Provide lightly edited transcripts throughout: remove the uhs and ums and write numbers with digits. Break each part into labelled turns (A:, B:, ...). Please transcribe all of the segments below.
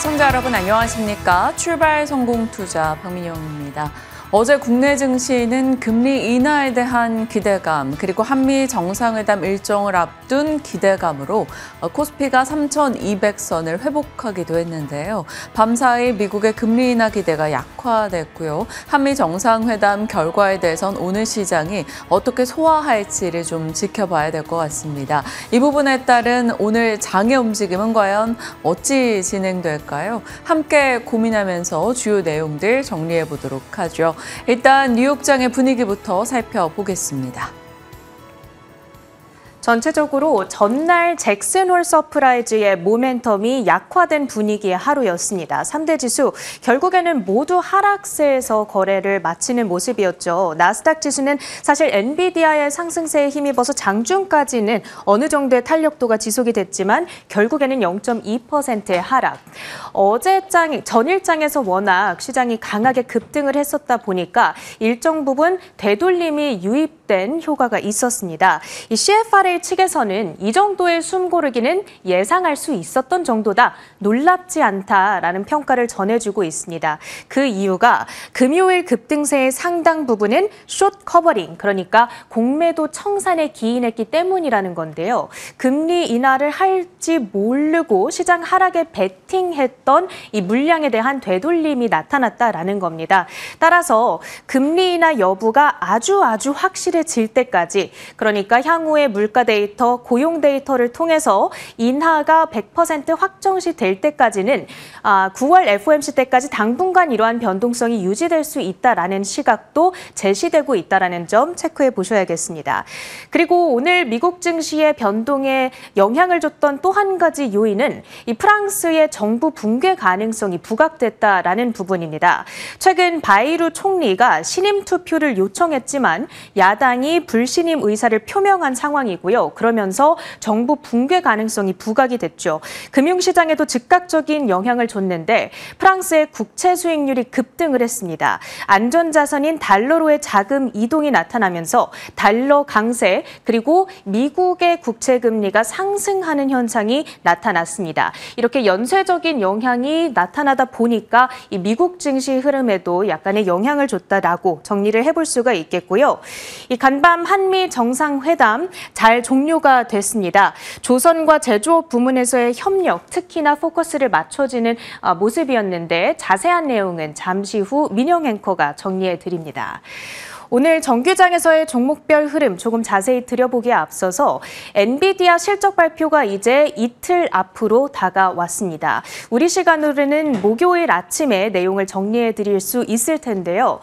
A: 시청자 여러분 안녕하십니까? 출발 성공투자 박민영입니다. 어제 국내 증시는 금리 인하에 대한 기대감 그리고 한미 정상회담 일정을 앞둔 기대감으로 코스피가 3,200선을 회복하기도 했는데요. 밤사이 미국의 금리 인하 기대가 약화됐고요. 한미 정상회담 결과에 대해선 오늘 시장이 어떻게 소화할지를 좀 지켜봐야 될 것 같습니다. 이 부분에 따른 오늘 장의 움직임은 과연 어찌 진행될까요? 함께 고민하면서 주요 내용들 정리해 보도록 하죠. 일단 뉴욕장의 분위기부터 살펴보겠습니다.
B: 전체적으로 전날 잭슨홀 서프라이즈의 모멘텀이 약화된 분위기의 하루였습니다. 3대 지수 결국에는 모두 하락세에서 거래를 마치는 모습이었죠. 나스닥 지수는 사실 엔비디아의 상승세에 힘입어서 장중까지는 어느 정도의 탄력도가 지속이 됐지만 결국에는 0.2%의 하락. 전일장에서 워낙 시장이 강하게 급등을 했었다 보니까 일정 부분 되돌림이 유입된 효과가 있었습니다. 이 CFRA 측에서는 이 정도의 숨고르기는 예상할 수 있었던 정도다, 놀랍지 않다라는 평가를 전해주고 있습니다. 그 이유가 금요일 급등세의 상당 부분은 숏 커버링, 그러니까 공매도 청산에 기인했기 때문이라는 건데요. 금리 인하를 할지 모르고 시장 하락에 베팅했던 이 물량에 대한 되돌림이 나타났다라는 겁니다. 따라서 금리 인하 여부가 아주 확실해질 때까지, 그러니까 향후의 물가 데이터, 고용 데이터를 통해서 인하가 100% 확정시 될 때까지는 9월 FOMC 때까지 당분간 이러한 변동성이 유지될 수 있다라는 시각도 제시되고 있다라는 점 체크해 보셔야겠습니다. 그리고 오늘 미국 증시의 변동에 영향을 줬던 또 한 가지 요인은 이 프랑스의 정부 붕괴 가능성이 부각됐다라는 부분입니다. 최근 바이루 총리가 신임 투표를 요청했지만 야당이 불신임 의사를 표명한 상황이고요. 그러면서 정부 붕괴 가능성이 부각이 됐죠. 금융시장에도 즉각적인 영향을 줬는데 프랑스의 국채 수익률이 급등을 했습니다. 안전자산인 달러로의 자금 이동이 나타나면서 달러 강세, 그리고 미국의 국채 금리가 상승하는 현상이 나타났습니다. 이렇게 연쇄적인 영향이 나타나다 보니까 이 미국 증시 흐름에도 약간의 영향을 줬다라고 정리를 해볼 수가 있겠고요. 이 간밤 한미 정상회담 잘 종료가 됐습니다. 조선과 제조업 부문에서의 협력, 특히나 포커스를 맞춰지는 모습이었는데 자세한 내용은 잠시 후 민영 앵커가 정리해 드립니다. 오늘 정규장에서의 종목별 흐름 조금 자세히 들여보기에 앞서서 엔비디아 실적 발표가 이제 이틀 앞으로 다가왔습니다. 우리 시간으로는 목요일 아침에 내용을 정리해 드릴 수 있을 텐데요.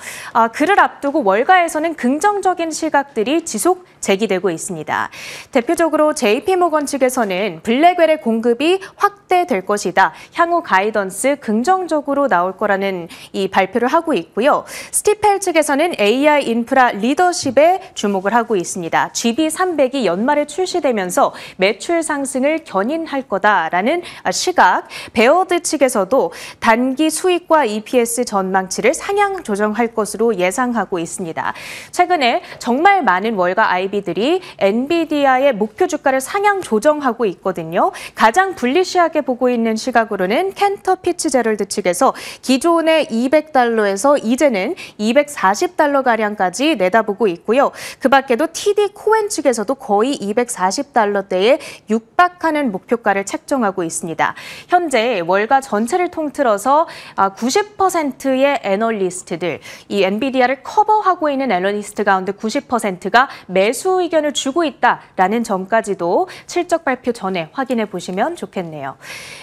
B: 그를 앞두고 월가에서는 긍정적인 시각들이 지속 제기되고 있습니다. 대표적으로 JP모건 측에서는 블랙웰의 공급이 확대될 것이다, 향후 가이던스 긍정적으로 나올 거라는 이 발표를 하고 있고요. 스티펠 측에서는 AI 인프라 리더십에 주목을 하고 있습니다. GB300이 연말에 출시되면서 매출 상승을 견인할 거다라는 시각. 베어드 측에서도 단기 수익과 EPS 전망치를 상향 조정할 것으로 예상하고 있습니다. 최근에 정말 많은 월가 IB들이 엔비디아의 목표 주가를 상향 조정하고 있거든요. 가장 불리시하게 보고 있는 시각으로는 캔터 피츠제럴드 측에서 기존의 $200에서 이제는 $240가량까지 내다보고 있고요. 그 밖에도 TD 코엔 측에서도 거의 $240대에 육박하는 목표가를 책정하고 있습니다. 현재 월가 전체를 통틀어서 90%의 애널리스트들, 이 엔비디아를 커버하고 있는 애널리스트 가운데 90%가 매수 의견을 주고 있다라는 점까지도 실적 발표 전에 확인해 보시면 좋겠네요.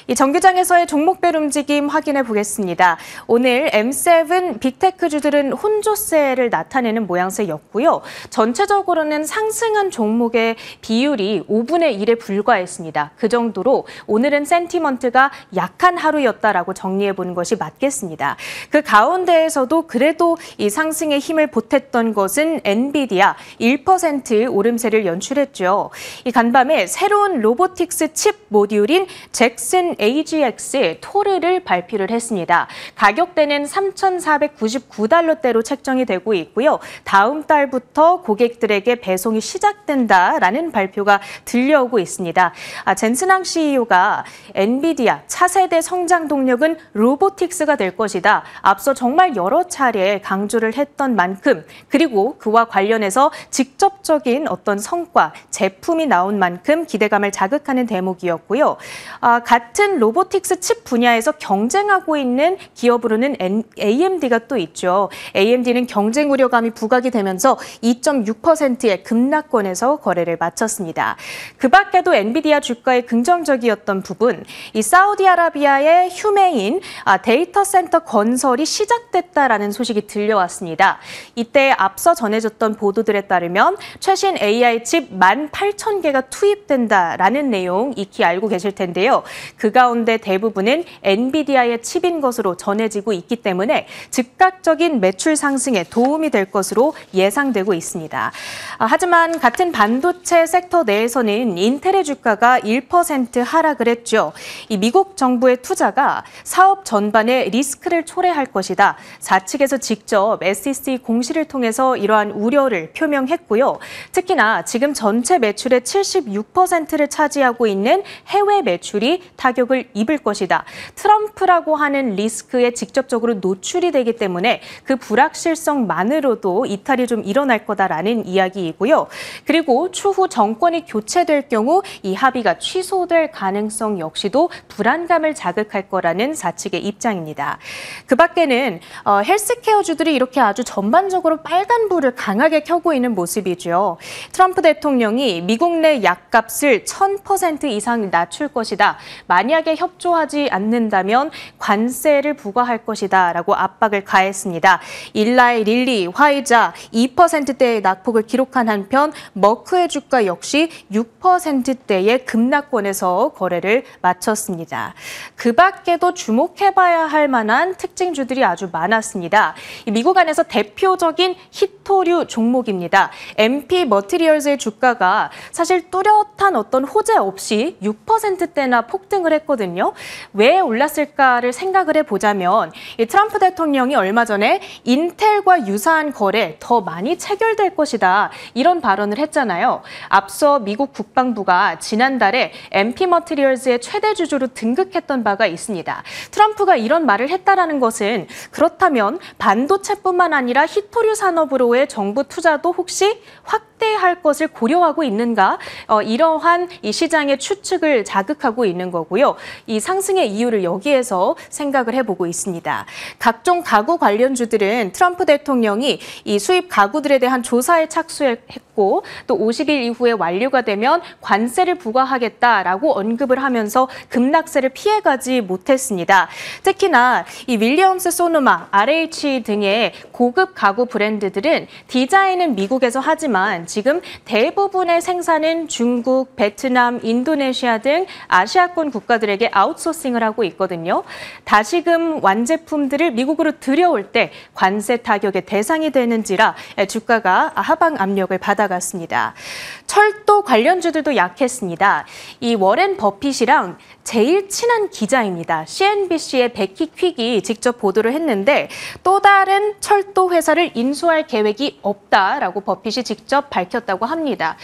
B: 이 정규장에서의 종목별 움직임 확인해 보겠습니다. 오늘 M7 빅테크주들은 혼조세를 나타내는 모양새였고요. 전체적으로는 상승한 종목의 비율이 5분의 1에 불과했습니다. 그 정도로 오늘은 센티먼트가 약한 하루였다라고 정리해 보는 것이 맞겠습니다. 그 가운데에서도 그래도 이 상승의 힘을 보탰던 것은 엔비디아 1% 20% 오름세를 연출했죠. 이 간밤에 새로운 로보틱스 칩 모듈인 잭슨 AGX 토르를 발표를 했습니다. 가격대는 $3,499대로 책정이 되고 있고요. 다음 달부터 고객들에게 배송이 시작된다라는 발표가 들려오고 있습니다. 젠슨항 CEO가 엔비디아 차세대 성장 동력은 로보틱스가 될 것이다. 앞서 정말 여러 차례 강조를 했던 만큼 그리고 그와 관련해서 직접적인 어떤 성과, 제품이 나온 만큼 기대감을 자극하는 대목이었고요. 같은 로보틱스 칩 분야에서 경쟁하고 있는 기업으로는 AMD가 또 있죠. AMD는 경쟁 우려감이 부각이 되면서 2.6%의 급락권에서 거래를 마쳤습니다. 그 밖에도 엔비디아 주가에 긍정적이었던 부분, 이 사우디아라비아의 휴메인 데이터 센터 건설이 시작됐다라는 소식이 들려왔습니다. 이때 앞서 전해졌던 보도들에 따르면 최신 AI 칩 18,000개가 투입된다라는 내용 익히 알고 계실 텐데요. 그 가운데 대부분은 엔비디아의 칩인 것으로 전해지고 있기 때문에 즉각적인 매출 상승에 도움이 될 것으로 예상되고 있습니다. 하지만 같은 반도체 섹터 내에서는 인텔의 주가가 1% 하락을 했죠. 이 미국 정부의 투자가 사업 전반에 리스크를 초래할 것이다. 사측에서 직접 SEC 공시를 통해서 이러한 우려를 표명했고요. 특히나 지금 전체 매출의 76%를 차지하고 있는 해외 매출이 타격을 입을 것이다. 트럼프라고 하는 리스크에 직접적으로 노출이 되기 때문에 그 불확실성만으로도 이탈이 좀 일어날 거다라는 이야기이고요. 그리고 추후 정권이 교체될 경우 이 합의가 취소될 가능성 역시도 불안감을 자극할 거라는 사측의 입장입니다. 그 밖에는 헬스케어주들이 이렇게 아주 전반적으로 빨간불을 강하게 켜고 있는 모습이죠. 트럼프 대통령이 미국 내 약값을 1000% 이상 낮출 것이다. 만약에 협조하지 않는다면 관세를 부과할 것이다 라고 압박을 가했습니다. 일라이 릴리, 화이자 2%대의 낙폭을 기록한 한편 머크의 주가 역시 6%대의 급락권에서 거래를 마쳤습니다. 그 밖에도 주목해봐야 할 만한 특징주들이 아주 많았습니다. 미국 안에서 대표적인 히토류 종목입니다. MP 머티리얼즈의 주가가 사실 뚜렷한 어떤 호재 없이 6%대나 폭등을 했거든요. 왜 올랐을까를 생각을 해보자면 이 트럼프 대통령이 얼마 전에 인텔과 유사한 거래 더 많이 체결될 것이다. 이런 발언을 했잖아요. 앞서 미국 국방부가 지난달에 MP 머티리얼즈의 최대 주주로 등극했던 바가 있습니다. 트럼프가 이런 말을 했다라는 것은 그렇다면 반도체뿐만 아니라 히토류 산업으로의 정부 투자도 혹시 확대할 것을 고려하고 있는가? 이러한 이 시장의 추측을 자극하고 있는 거고요. 이 상승의 이유를 여기에서 생각을 해보고 있습니다. 각종 가구 관련주들은 트럼프 대통령이 이 수입 가구들에 대한 조사에 착수했고 또 50일 이후에 완료가 되면 관세를 부과하겠다라고 언급을 하면서 급락세를 피해가지 못했습니다. 특히나 이 윌리엄스 소노마, RH 등의 고급 가구 브랜드들은 디자인은 미국에서 하지만 지금 대부분의 생산은 중국, 베트남, 인도네시아 등 아시아권 국가들에게 아웃소싱을 하고 있거든요. 다시금 완제품들을 미국으로 들여올 때 관세 타격의 대상이 되는지라 주가가 하방 압력을 받아갔습니다. 철도 관련주들도 약했습니다. 이 워렌 버핏이랑 제일 친한 기자입니다. CNBC의 베키 퀵이 직접 보도를 했는데 또 다른 철도 회사를 인수할 계획이 없다라고 버핏이 직접 밝혔다고 합니다.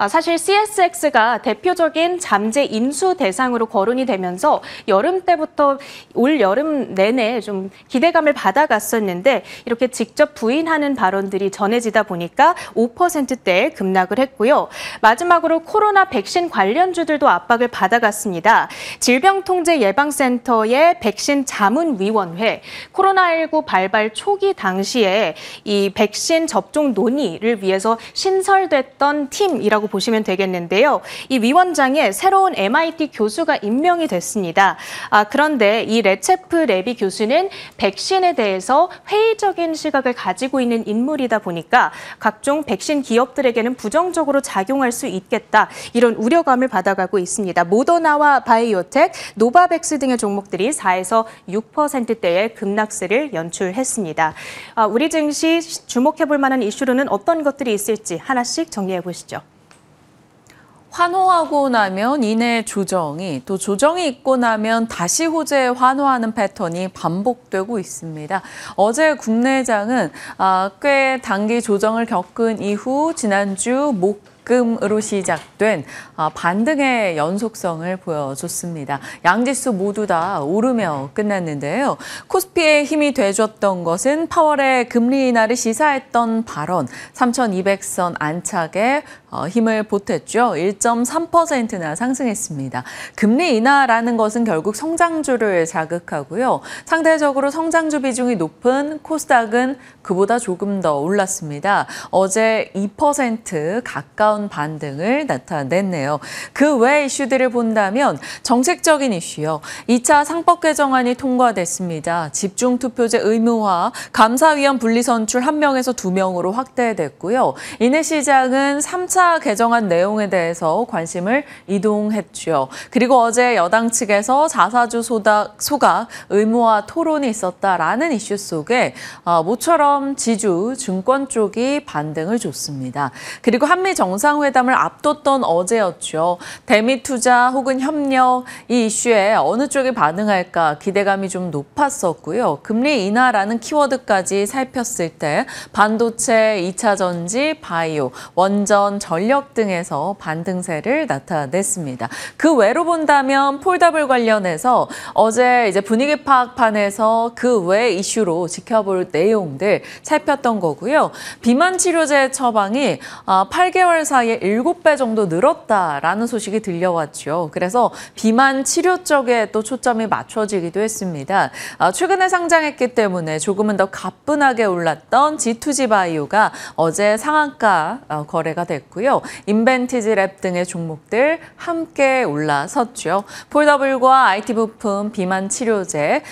B: 사실 CSX가 대표적인 잠재 인수 대상으로 거론이 되면서 여름 때부터 올 여름 내내 좀 기대감을 받아갔었는데 이렇게 직접 부인하는 발언들이 전해지다 보니까 5%대 급락을 했고요. 마지막으로 코로나 백신 관련주들도 압박을 받아갔습니다. 질병통제예방센터의 백신 자문위원회, 코로나19 발발 초기 당시에 이 백신 접종 논의를 위해서 신설됐던 팀이라고 보시면 되겠는데요. 이 위원장에 새로운 MIT 교수가 임명이 됐습니다. 그런데 이 레체프 레비 교수는 백신에 대해서 회의적인 시각을 가지고 있는 인물이다 보니까 각종 백신 기업들에게는 부정적으로 작용할 수 있겠다. 이런 우려감을 받아가고 있습니다. 모더나와 바이오텍, 노바백스 등의 종목들이 4에서 6%대의 급락세를 연출했습니다. 우리 증시 주목해볼 만한 이슈로는 어떤 것들이 있을지 하나씩 정리해 보시죠.
A: 환호하고 나면 이내 조정이, 또 조정이 있고 나면 다시 호재에 환호하는 패턴이 반복되고 있습니다. 어제 국내장은 꽤 단기 조정을 겪은 이후 지난주 목금으로 시작된 반등의 연속성을 보여줬습니다. 양지수 모두 다 오르며 끝났는데요. 코스피에 힘이 돼줬던 것은 8월에 금리 인하를 시사했던 발언, 3,200선 안착에 힘을 보탰죠. 1.3%나 상승했습니다. 금리 인하라는 것은 결국 성장주를 자극하고요. 상대적으로 성장주 비중이 높은 코스닥은 그보다 조금 더 올랐습니다. 어제 2% 가까운 반등을 나타냈네요. 그 외 이슈들을 본다면 정책적인 이슈요. 2차 상법 개정안이 통과됐습니다. 집중투표제 의무화, 감사위원 분리선출 1명에서 2명으로 확대됐고요. 이내 시장은 3차 개정안 내용에 대해서 관심을 이동했죠. 그리고 어제 여당 측에서 자사주 소각 의무화 토론이 있었다라는 이슈 속에 모처럼 지주, 증권 쪽이 반등을 줬습니다. 그리고 한미 정상회담을 앞뒀던 어제였죠. 대미 투자 혹은 협력 이 이슈에 어느 쪽이 반응할까 기대감이 좀 높았었고요. 금리 인하라는 키워드까지 살폈을 때 반도체, 2차 전지, 바이오, 원전, 전력 등에서 반등세를 나타냈습니다. 그 외로 본다면 폴더블 관련해서 어제 이제 분위기 파악판에서 그 외 이슈로 지켜볼 내용들 살폈던 거고요. 비만 치료제 처방이 8개월 사이에 7배 정도 늘었다라는 소식이 들려왔죠. 그래서 비만 치료 쪽에 또 초점이 맞춰지기도 했습니다. 최근에 상장했기 때문에 조금은 더 가뿐하게 올랐던 G2G 바이오가 어제 상한가 거래가 됐고요. 인벤티지랩 등의 종목들 함께 올라섰죠. 폴더블과 IT 부품, 비만 치료제,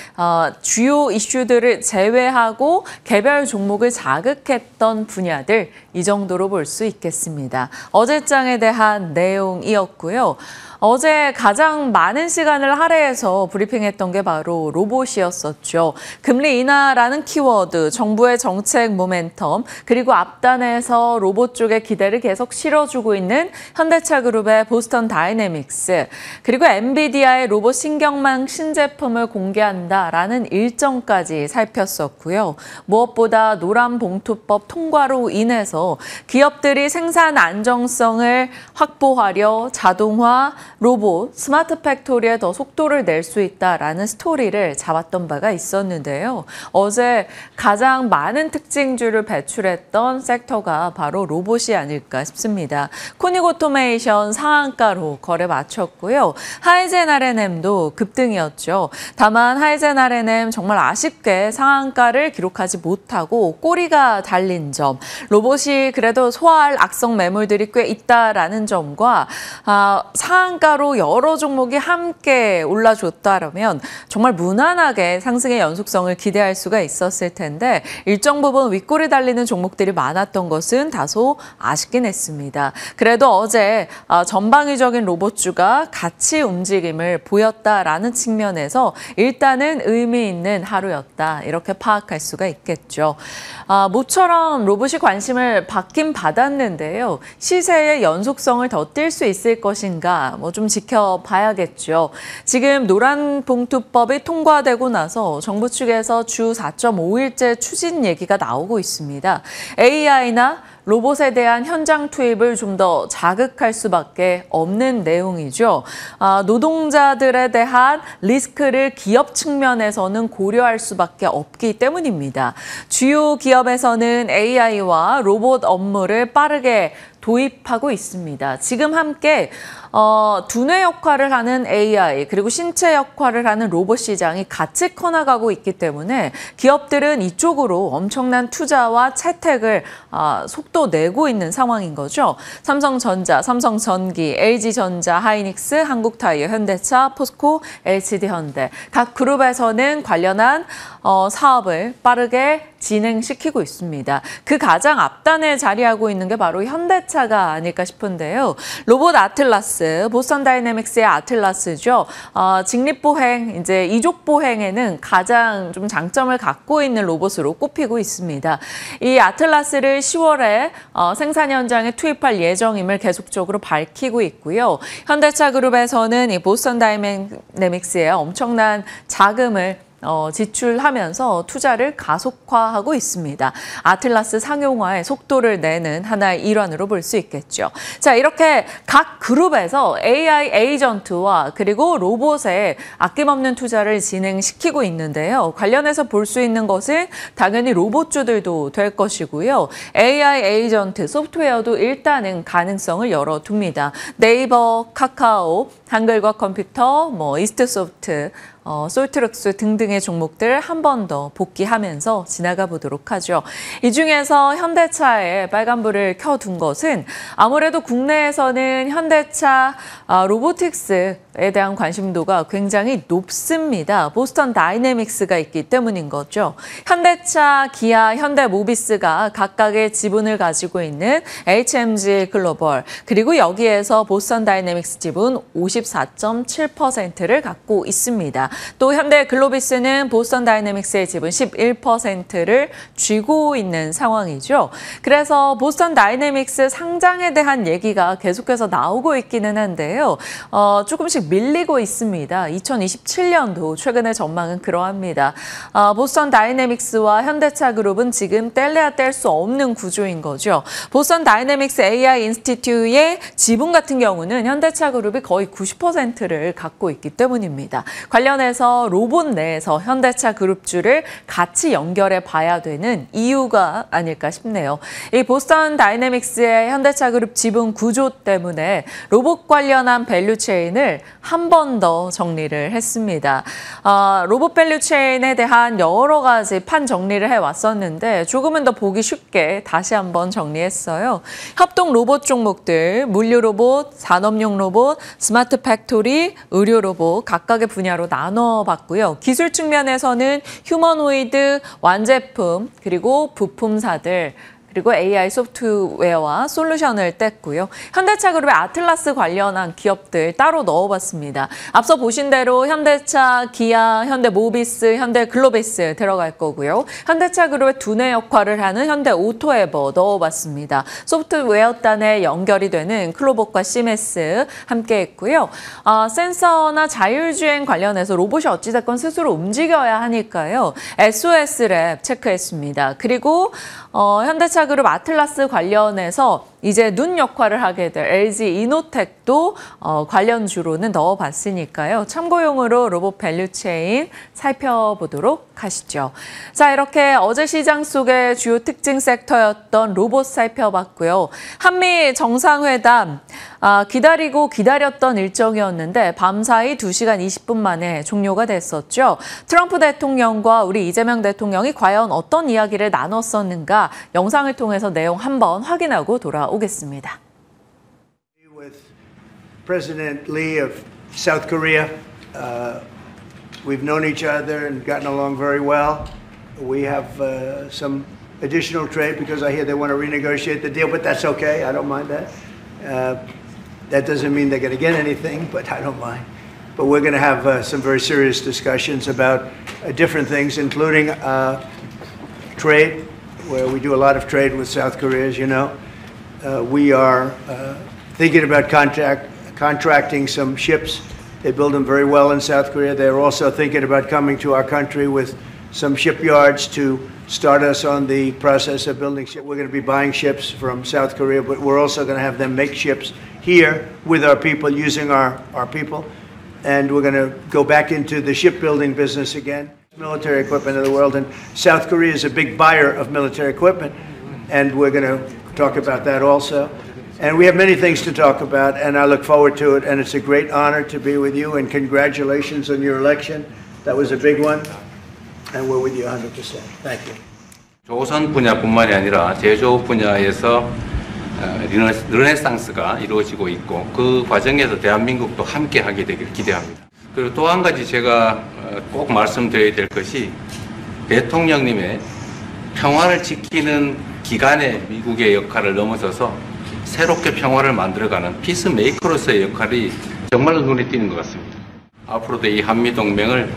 A: 주요 이슈들을 제외하고 개별 종목을 자극했던 분야들 이 정도로 볼 수 있겠습니다. 어제장에 대한 내용이었고요. 어제 가장 많은 시간을 할애해서 브리핑했던 게 바로 로봇이었었죠. 금리 인하라는 키워드, 정부의 정책 모멘텀, 그리고 앞단에서 로봇 쪽의 기대를 계속 실어주고 있는 현대차 그룹의 보스턴 다이내믹스, 그리고 엔비디아의 로봇 신경망 신제품을 공개한다라는 일정까지 살폈었고요. 무엇보다 노란봉투법 통과로 인해서 기업들이 생산 안정성을 확보하려 자동화, 로봇, 스마트 팩토리에 더 속도를 낼 수 있다라는 스토리를 잡았던 바가 있었는데요. 어제 가장 많은 특징주를 배출했던 섹터가 바로 로봇이 아닐까 싶습니다. 코닉 오토메이션 상한가로 거래 마쳤고요. 하이젠 R&M도 급등이었죠. 다만 하이젠 R&M 정말 아쉽게 상한가를 기록하지 못하고 꼬리가 달린 점, 로봇이 그래도 소화할 악성 매물들이 꽤 있다라는 점과 상한가로 여러 종목이 함께 올라줬다면 정말 무난하게 상승의 연속성을 기대할 수가 있었을 텐데 일정 부분 윗골이 달리는 종목들이 많았던 것은 다소 아쉽긴 했습니다. 그래도 어제 전방위적인 로봇주가 같이 움직임을 보였다라는 측면에서 일단은 의미 있는 하루였다. 이렇게 파악할 수가 있겠죠. 모처럼 로봇이 관심을 받긴 받았는데요. 시세의 연속성을 더 뛸 수 있을 것인가 좀 지켜봐야겠죠. 지금 노란봉투법이 통과되고 나서 정부 측에서 주 4.5일째 추진 얘기가 나오고 있습니다. AI나 로봇에 대한 현장 투입을 좀 더 자극할 수밖에 없는 내용이죠. 노동자들에 대한 리스크를 기업 측면에서는 고려할 수밖에 없기 때문입니다. 주요 기업에서는 AI와 로봇 업무를 빠르게 도입하고 있습니다. 지금 함께 두뇌 역할을 하는 AI 그리고 신체 역할을 하는 로봇 시장이 같이 커나가고 있기 때문에 기업들은 이쪽으로 엄청난 투자와 채택을 속도 내고 있는 상황인 거죠. 삼성전자, 삼성전기, LG전자, 하이닉스, 한국타이어, 현대차, 포스코, LCD현대 각 그룹에서는 관련한 사업을 빠르게 진행시키고 있습니다. 그 가장 앞단에 자리하고 있는 게 바로 현대차가 아닐까 싶은데요. 로봇 아틀라스 아틀라스, 보스턴 다이내믹스의 아틀라스죠. 직립보행, 이제 이족보행에는 가장 좀 장점을 갖고 있는 로봇으로 꼽히고 있습니다. 이 아틀라스를 10월에 생산 현장에 투입할 예정임을 계속적으로 밝히고 있고요. 현대차 그룹에서는 이 보스턴 다이내믹스에 엄청난 자금을 지출하면서 투자를 가속화하고 있습니다. 아틀라스 상용화에 속도를 내는 하나의 일환으로 볼 수 있겠죠. 자, 이렇게 각 그룹에서 AI 에이전트와 그리고 로봇에 아낌없는 투자를 진행시키고 있는데요. 관련해서 볼 수 있는 것은 당연히 로봇주들도 될 것이고요. AI 에이전트 소프트웨어도 일단은 가능성을 열어둡니다. 네이버, 카카오, 한글과 컴퓨터, 이스트소프트, 솔트럭스 등등의 종목들 한 번 더 복귀하면서 지나가 보도록 하죠. 이 중에서 현대차에 빨간불을 켜둔 것은 아무래도 국내에서는 현대차 로보틱스에 대한 관심도가 굉장히 높습니다. 보스턴 다이내믹스가 있기 때문인 거죠. 현대차, 기아, 현대모비스가 각각의 지분을 가지고 있는 HMG 글로벌, 그리고 여기에서 보스턴 다이내믹스 지분 54.7%를 갖고 있습니다. 또 현대글로비스는 보스턴 다이내믹스의 지분 11%를 쥐고 있는 상황이죠. 그래서 보스턴 다이내믹스 상장에 대한 얘기가 계속해서 나오고 있기는 한데요. 조금씩 밀리고 있습니다. 2027년도 최근의 전망은 그러합니다. 보스턴 다이내믹스와 현대차 그룹은 지금 뗄래야 뗄 수 없는 구조인 거죠. 보스턴 다이내믹스 AI 인스티튜트의 지분 같은 경우는 현대차 그룹이 거의 90%를 갖고 있기 때문입니다. 관련해서 로봇 내에서 현대차 그룹주를 같이 연결해 봐야 되는 이유가 아닐까 싶네요. 이 보스턴 다이내믹스의 현대차 그룹 지분 구조 때문에 로봇 관련한 밸류체인을 한 번 더 정리를 했습니다. 로봇 밸류체인에 대한 여러 가지 판 정리를 해왔었는데 조금은 더 보기 쉽게 다시 한번 정리했어요. 협동 로봇 종목들, 물류 로봇, 산업용 로봇, 스마트 팩토리, 의료 로봇 각각의 분야로 나눠봤고요. 기술 측면에서는 휴머노이드, 완제품, 그리고 부품사들, 그리고 AI 소프트웨어와 솔루션을 뗐고요. 현대차 그룹의 아틀라스 관련한 기업들 따로 넣어봤습니다. 앞서 보신 대로 현대차, 기아, 현대모비스, 현대글로비스 들어갈 거고요. 현대차 그룹의 두뇌 역할을 하는 현대오토에버 넣어봤습니다. 소프트웨어단에 연결이 되는 클로봇과 시메스 함께 했고요. 센서나 자율주행 관련해서 로봇이 어찌됐건 스스로 움직여야 하니까요. SOS랩 체크했습니다. 그리고 현대차 그룹 아틀라스 관련해서 이제 눈 역할을 하게 될 LG 이노텍도 관련주로는 넣어봤으니까요. 참고용으로 로봇 밸류체인 살펴보도록 하시죠. 자, 이렇게 어제 시장 속의 주요 특징 섹터였던 로봇 살펴봤고요. 한미 정상회담 기다리고 기다렸던 일정이었는데 밤사이 2시간 20분 만에 종료가 됐었죠. 트럼프 대통령과 우리 이재명 대통령이 과연 어떤 이야기를 나눴었는가 영상을 통해서 내용 한번 확인하고 돌아오겠습니다.
C: With President Lee of South Korea, we've known each other and gotten along very well. We have some additional trade because I hear they want to renegotiate the deal, but that's okay. I don't mind that. That doesn't mean they're going to get anything, but I don't mind. But we're going to have some very serious discussions about different things, including trade, where we do a lot of trade with South Korea, as you know. We are thinking about contracting some ships. They build them very well in South Korea. They're also thinking about coming to our country with some shipyards to start us on the process of building ships. We're going to be buying ships from South Korea, but we're also going to have them make ships here with our people, using our people. And we're going to go back into the shipbuilding business again. Military equipment in the world, and South Korea is a big buyer of military equipment, and we're going to talk about that also. And we have many things to talk about, and I look forward to it, and it's a great honor to be with you, and congratulations on your election. That was a big one, and we're with you 100%. Thank you.
D: 조선 분야뿐만이 아니라 제조 분야에서 르네상스가 이루어지고 있고 그 과정에서 대한민국도 함께 하게 되기를 기대합니다. 그리고 또 한 가지 제가 꼭 말씀드려야 될 것이 대통령님의 평화를 지키는 기간의 미국의 역할을 넘어서서 새롭게 평화를 만들어가는 피스메이커로서의 역할이 정말로 눈에 띄는 것 같습니다. 앞으로도 이 한미동맹을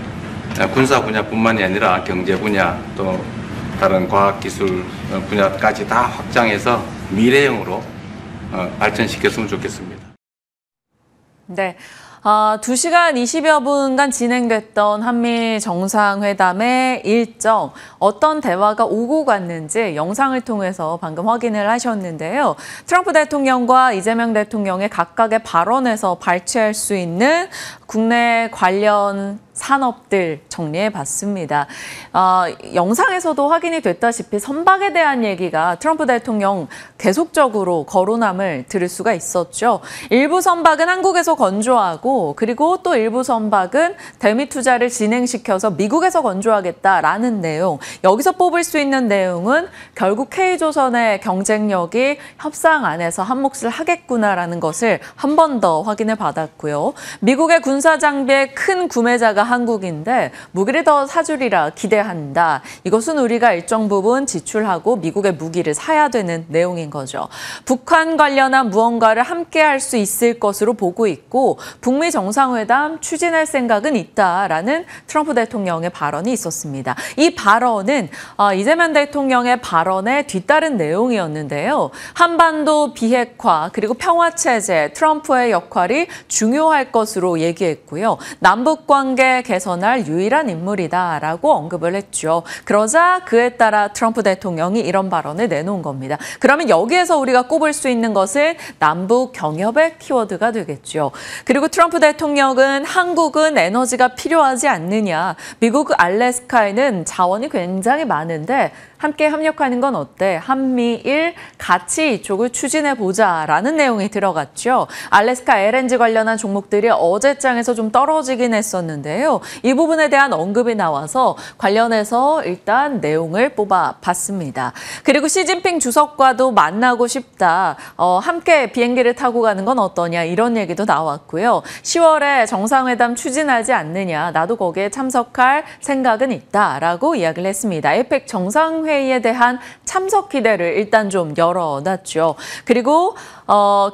D: 군사 분야뿐만이 아니라 경제 분야 또 다른 과학기술 분야까지 다 확장해서 미래형으로 발전시켰으면 좋겠습니다.
A: 네. 2시간 20여 분간 진행됐던 한미 정상회담의 일정, 어떤 대화가 오고 갔는지 영상을 통해서 방금 확인을 하셨는데요. 트럼프 대통령과 이재명 대통령의 각각의 발언에서 발췌할 수 있는 국내 관련 산업들 정리해봤습니다. 영상에서도 확인이 됐다시피 선박에 대한 얘기가 트럼프 대통령 계속적으로 거론함을 들을 수가 있었죠. 일부 선박은 한국에서 건조하고 그리고 또 일부 선박은 대미 투자를 진행시켜서 미국에서 건조하겠다라는 내용. 여기서 뽑을 수 있는 내용은 결국 K조선의 경쟁력이 협상 안에서 한몫을 하겠구나라는 것을 한 번 더 확인해 받았고요. 미국의 군사 장비의 큰 구매자가 한국인데 무기를 더 사주리라 기대한다. 이것은 우리가 일정 부분 지출하고 미국의 무기를 사야 되는 내용인 거죠. 북한 관련한 무언가를 함께 할 수 있을 것으로 보고 있고 북미 정상회담 추진할 생각은 있다라는 트럼프 대통령의 발언이 있었습니다. 이 발언은 이재명 대통령의 발언에 뒤따른 내용이었는데요. 한반도 비핵화 그리고 평화체제 트럼프의 역할이 중요할 것으로 얘기했고요. 남북관계 개선할 유일한 인물이다라고 언급을 했죠. 그러자 그에 따라 트럼프 대통령이 이런 발언을 내놓은 겁니다. 그러면 여기에서 우리가 꼽을 수 있는 것은 남북 경협의 키워드가 되겠죠. 그리고 트럼프 대통령은 한국은 에너지가 필요하지 않느냐. 미국 알래스카에는 자원이 굉장히 많은데 함께 협력하는 건 어때? 한미일 같이 이쪽을 추진해보자라는 내용이 들어갔죠. 알래스카 LNG 관련한 종목들이 어제장에서 좀 떨어지긴 했었는데요. 이 부분에 대한 언급이 나와서 관련해서 일단 내용을 뽑아봤습니다. 그리고 시진핑 주석과도 만나고 싶다. 함께 비행기를 타고 가는 건 어떠냐 이런 얘기도 나왔고요. 10월에 정상회담 추진하지 않느냐. 나도 거기에 참석할 생각은 있다라고 이야기를 했습니다. 에이펙 정상회의에 대한 참석 기대를 일단 좀 열어놨죠. 그리고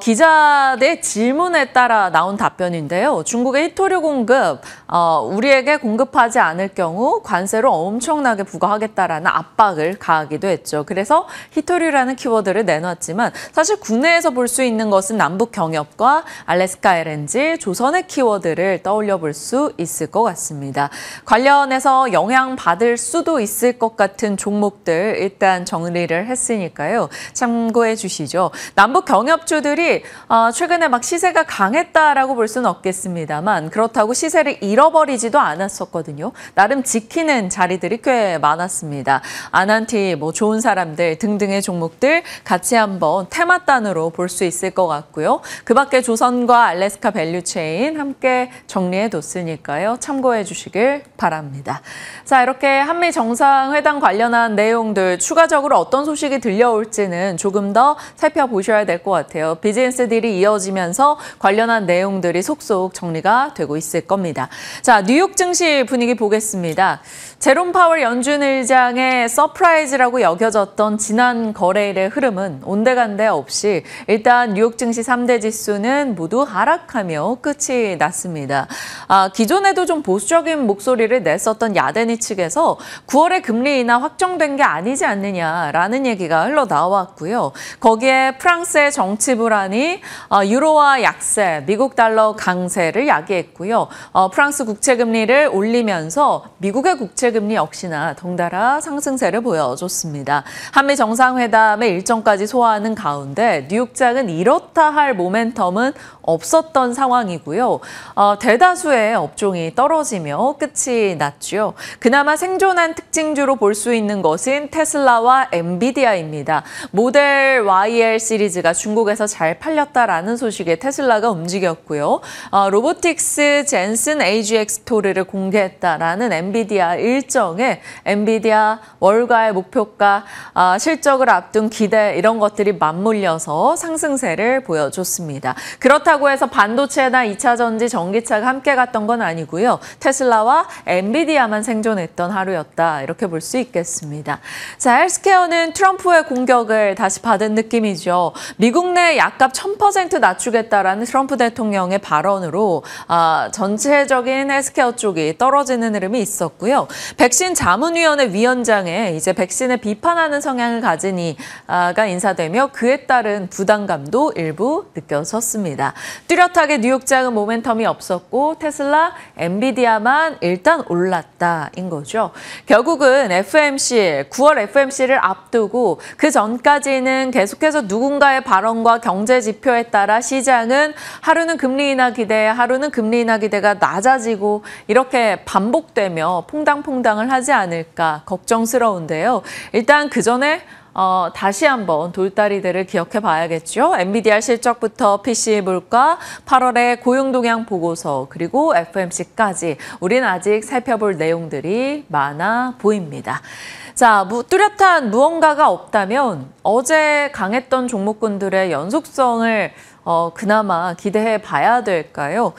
A: 기자들의 질문에 따라 나온 답변인데요. 중국의 히토류 공급, 우리에게 공급하지 않을 경우 관세로 엄청나게 부과하겠다라는 압박을 가하기도 했죠. 그래서 히토류라는 키워드를 내놨지만 사실 국내에서 볼 수 있는 것은 남북 경협과 알래스카 LNG, 조선의 키워드를 떠올려 볼 수 있을 것 같습니다. 관련해서 영향받을 수도 있을 것 같은 종목들 일단 정리를 했으니까요. 참고해 주시죠. 남북 경협주들이 최근에 막 시세가 강했다라고 볼 수는 없겠습니다만 그렇다고 시세를 잃어버리지도 않았었거든요. 나름 지키는 자리들이 꽤 많았습니다. 아난티, 좋은 사람들 등등의 종목들 같이 한번 테마단으로 볼 수 있을 것 같고요. 그 밖에 조선과 알래스카 밸류체인 함께 정리해뒀으니까요. 참고해 주시길 바랍니다. 자, 이렇게 한미 정상회담 관련한 내용들 추가적으로 어떤 소식이 들려올지는 조금 더 살펴보셔야 될 것 같아요. 비즈니스 딜이 이어지면서 관련한 내용들이 속속 정리가 되고 있을 겁니다. 자, 뉴욕 증시 분위기 보겠습니다. 제롬 파월 연준 의장의 서프라이즈라고 여겨졌던 지난 거래일의 흐름은 온데간데 없이 일단 뉴욕 증시 3대 지수는 모두 하락하며 끝이 났습니다. 기존에도 좀 보수적인 목소리를 냈었던 야데니 측에서 9월에 금리 인하 확정된 게 아니지 않느냐라는 얘기가 흘러나왔고요. 거기에 프랑스의 정치 불안이 유로화 약세, 미국 달러 강세를 야기했고요. 프랑스 국채금리를 올리면서 미국의 국채금리 역시나 덩달아 상승세를 보여줬습니다. 한미 정상회담의 일정까지 소화하는 가운데 뉴욕장은 이렇다 할 모멘텀은 없었던 상황이고요. 대다수의 업종이 떨어지며 끝이 났죠. 그나마 생존한 특징주로 볼 수 있는 것은 테슬라와 엔비디아입니다. 모델 YL 시리즈가 중국에서 잘 팔렸다라는 소식에 테슬라가 움직였고요. 로보틱스 젠슨 AGX 토르를 공개했다라는 엔비디아 일정에 엔비디아 월가의 목표가, 실적을 앞둔 기대 이런 것들이 맞물려서 상승세를 보여줬습니다. 그렇다고 해서 반도체나 2차 전지, 전기차가 함께 갔던 건 아니고요. 테슬라와 엔비디아만 생존했던 하루였다. 이렇게 볼 수 있겠습니다. 자, 헬스케어는 트럼프의 공격을 다시 받은 느낌이죠. 미국 국내 약값 1000% 낮추겠다라는 트럼프 대통령의 발언으로 전체적인 헬스케어 쪽이 떨어지는 흐름이 있었고요. 백신 자문위원회 위원장에 이제 백신을 비판하는 성향을 가진 이가 인사되며 그에 따른 부담감도 일부 느껴졌습니다. 뚜렷하게 뉴욕장은 모멘텀이 없었고 테슬라, 엔비디아만 일단 올랐다인 거죠. 결국은 FOMC, 9월 FOMC를 앞두고 그 전까지는 계속해서 누군가의 발언과 경제 지표에 따라 시장은 하루는 금리 인하 기대, 하루는 금리 인하 기대가 낮아지고 이렇게 반복되며 퐁당퐁당을 하지 않을까 걱정스러운데요. 일단 그 전에 다시 한번 돌다리들을 기억해 봐야겠죠. 엔비디아 실적부터 PC 물가, 8월의 고용 동향 보고서, 그리고 FOMC까지 우리는 아직 살펴볼 내용들이 많아 보입니다. 자, 뚜렷한 무언가가 없다면 어제 강했던 종목군들의 연속성을 그나마 기대해 봐야 될까요?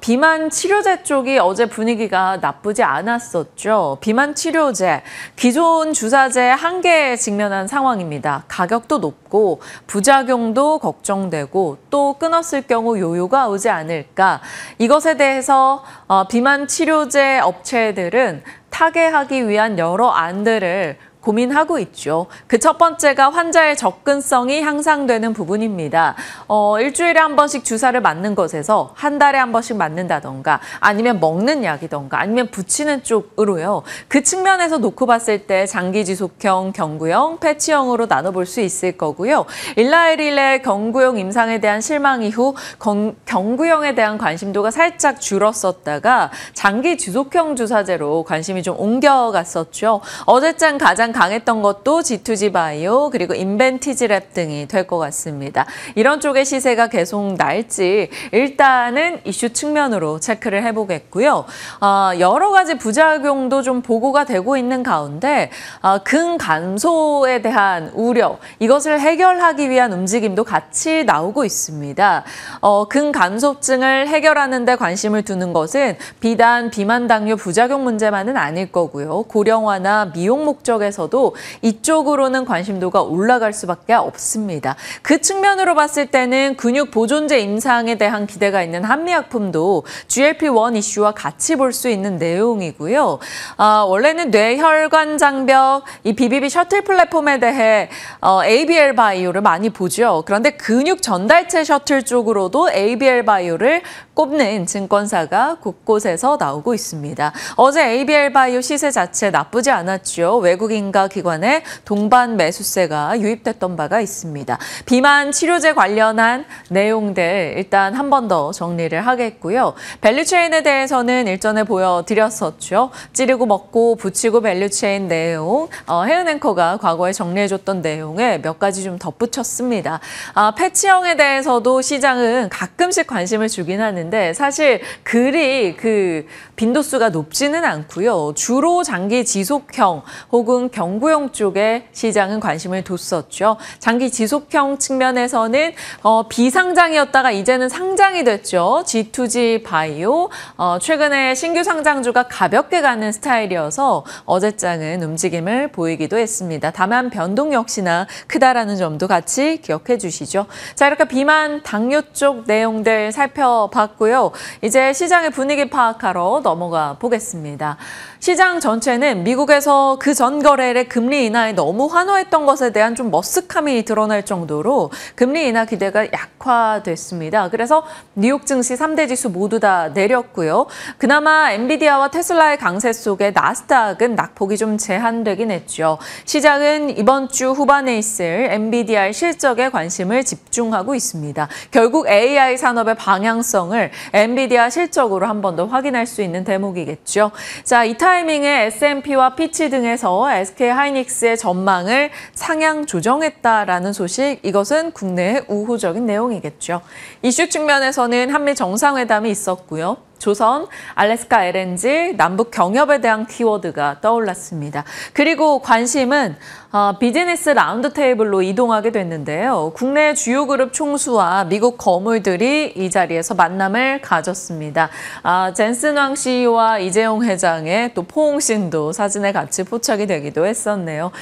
A: 비만 치료제 쪽이 어제 분위기가 나쁘지 않았었죠. 비만 치료제, 기존 주사제 한계에 직면한 상황입니다. 가격도 높고 부작용도 걱정되고 또 끊었을 경우 요요가 오지 않을까. 이것에 대해서 비만 치료제 업체들은 타개하기 위한 여러 안들을 고민하고 있죠. 그 첫 번째가 환자의 접근성이 향상되는 부분입니다. 일주일에 한 번씩 주사를 맞는 것에서 한 달에 한 번씩 맞는다던가 아니면 먹는 약이던가 아니면 붙이는 쪽으로요. 그 측면에서 놓고 봤을 때 장기 지속형, 경구형, 패치형으로 나눠볼 수 있을 거고요. 일라이릴의 경구형 임상에 대한 실망 이후 경구형에 대한 관심도가 살짝 줄었었다가 장기 지속형 주사제로 관심이 좀 옮겨갔었죠. 어제장 가장 강했던 것도 G2G 바이오 그리고 인벤티지랩 등이 될 것 같습니다. 이런 쪽의 시세가 계속 날지 일단은 이슈 측면으로 체크를 해보겠고요. 여러 가지 부작용도 좀 보고가 되고 있는 가운데 근감소에 대한 우려, 이것을 해결하기 위한 움직임도 같이 나오고 있습니다. 근감소증을 해결하는 데 관심을 두는 것은 비단 비만 당뇨 부작용 문제만은 아닐 거고요. 고령화나 미용 목적에서 이쪽으로는 관심도가 올라갈 수밖에 없습니다. 그 측면으로 봤을 때는 근육 보존제 임상에 대한 기대가 있는 한미약품도 GLP-1 이슈와 같이 볼 수 있는 내용이고요. 원래는 뇌혈관 장벽, 이 BBB 셔틀 플랫폼에 대해 ABL 바이오를 많이 보죠. 그런데 근육 전달체 셔틀 쪽으로도 ABL 바이오를 꼽는 증권사가 곳곳에서 나오고 있습니다. 어제 ABL 바이오 시세 자체 나쁘지 않았죠. 외국인과 기관의 동반 매수세가 유입됐던 바가 있습니다. 비만 치료제 관련한 내용들 일단 한 번 더 정리를 하겠고요. 밸류체인에 대해서는 일전에 보여드렸었죠. 찌르고 먹고 붙이고 밸류체인 내용, 헤은앵커가 과거에 정리해줬던 내용에 몇 가지 좀 덧붙였습니다. 패치형에 대해서도 시장은 가끔씩 관심을 주긴 하는데 사실 그리 그 빈도수가 높지는 않고요. 주로 장기 지속형 혹은 경구형 쪽에 시장은 관심을 뒀었죠. 장기 지속형 측면에서는 비상장이었다가 이제는 상장이 됐죠. G2G 바이오, 최근에 신규 상장주가 가볍게 가는 스타일이어서 어제장은 움직임을 보이기도 했습니다. 다만 변동 역시나 크다라는 점도 같이 기억해 주시죠. 자, 이렇게 비만 당뇨 쪽 내용들 살펴봤고요. 이제 시장의 분위기 파악하러 넘어가 보겠습니다. 시장 전체는 미국에서 그 전 거래일에 금리 인하에 너무 환호했던 것에 대한 좀 머쓱함이 드러날 정도로 금리 인하 기대가 약화됐습니다. 그래서 뉴욕 증시 3대 지수 모두 다 내렸고요. 그나마 엔비디아와 테슬라의 강세 속에 나스닥은 낙폭이 좀 제한되긴 했죠. 시장은 이번 주 후반에 있을 엔비디아의 실적에 관심을 집중하고 있습니다. 결국 AI 산업의 방향성을 엔비디아 실적으로 한 번 더 확인할 수 있는 대목이겠죠. 자, 이 타이밍에 S&P와 피치 등에서 SK하이닉스의 전망을 상향 조정했다라는 소식, 이것은 국내의 우호적인 내용이겠죠. 이슈 측면에서는 한미 정상회담이 있었고요. 조선, 알래스카 LNG, 남북 경협에 대한 키워드가 떠올랐습니다. 그리고 관심은 비즈니스 라운드 테이블로 이동하게 됐는데요. 국내 주요 그룹 총수와 미국 거물들이 이 자리에서 만남을 가졌습니다. 젠슨 왕 CEO와 이재용 회장의 또 포옹신도 사진에 같이 포착이 되기도 했었네요.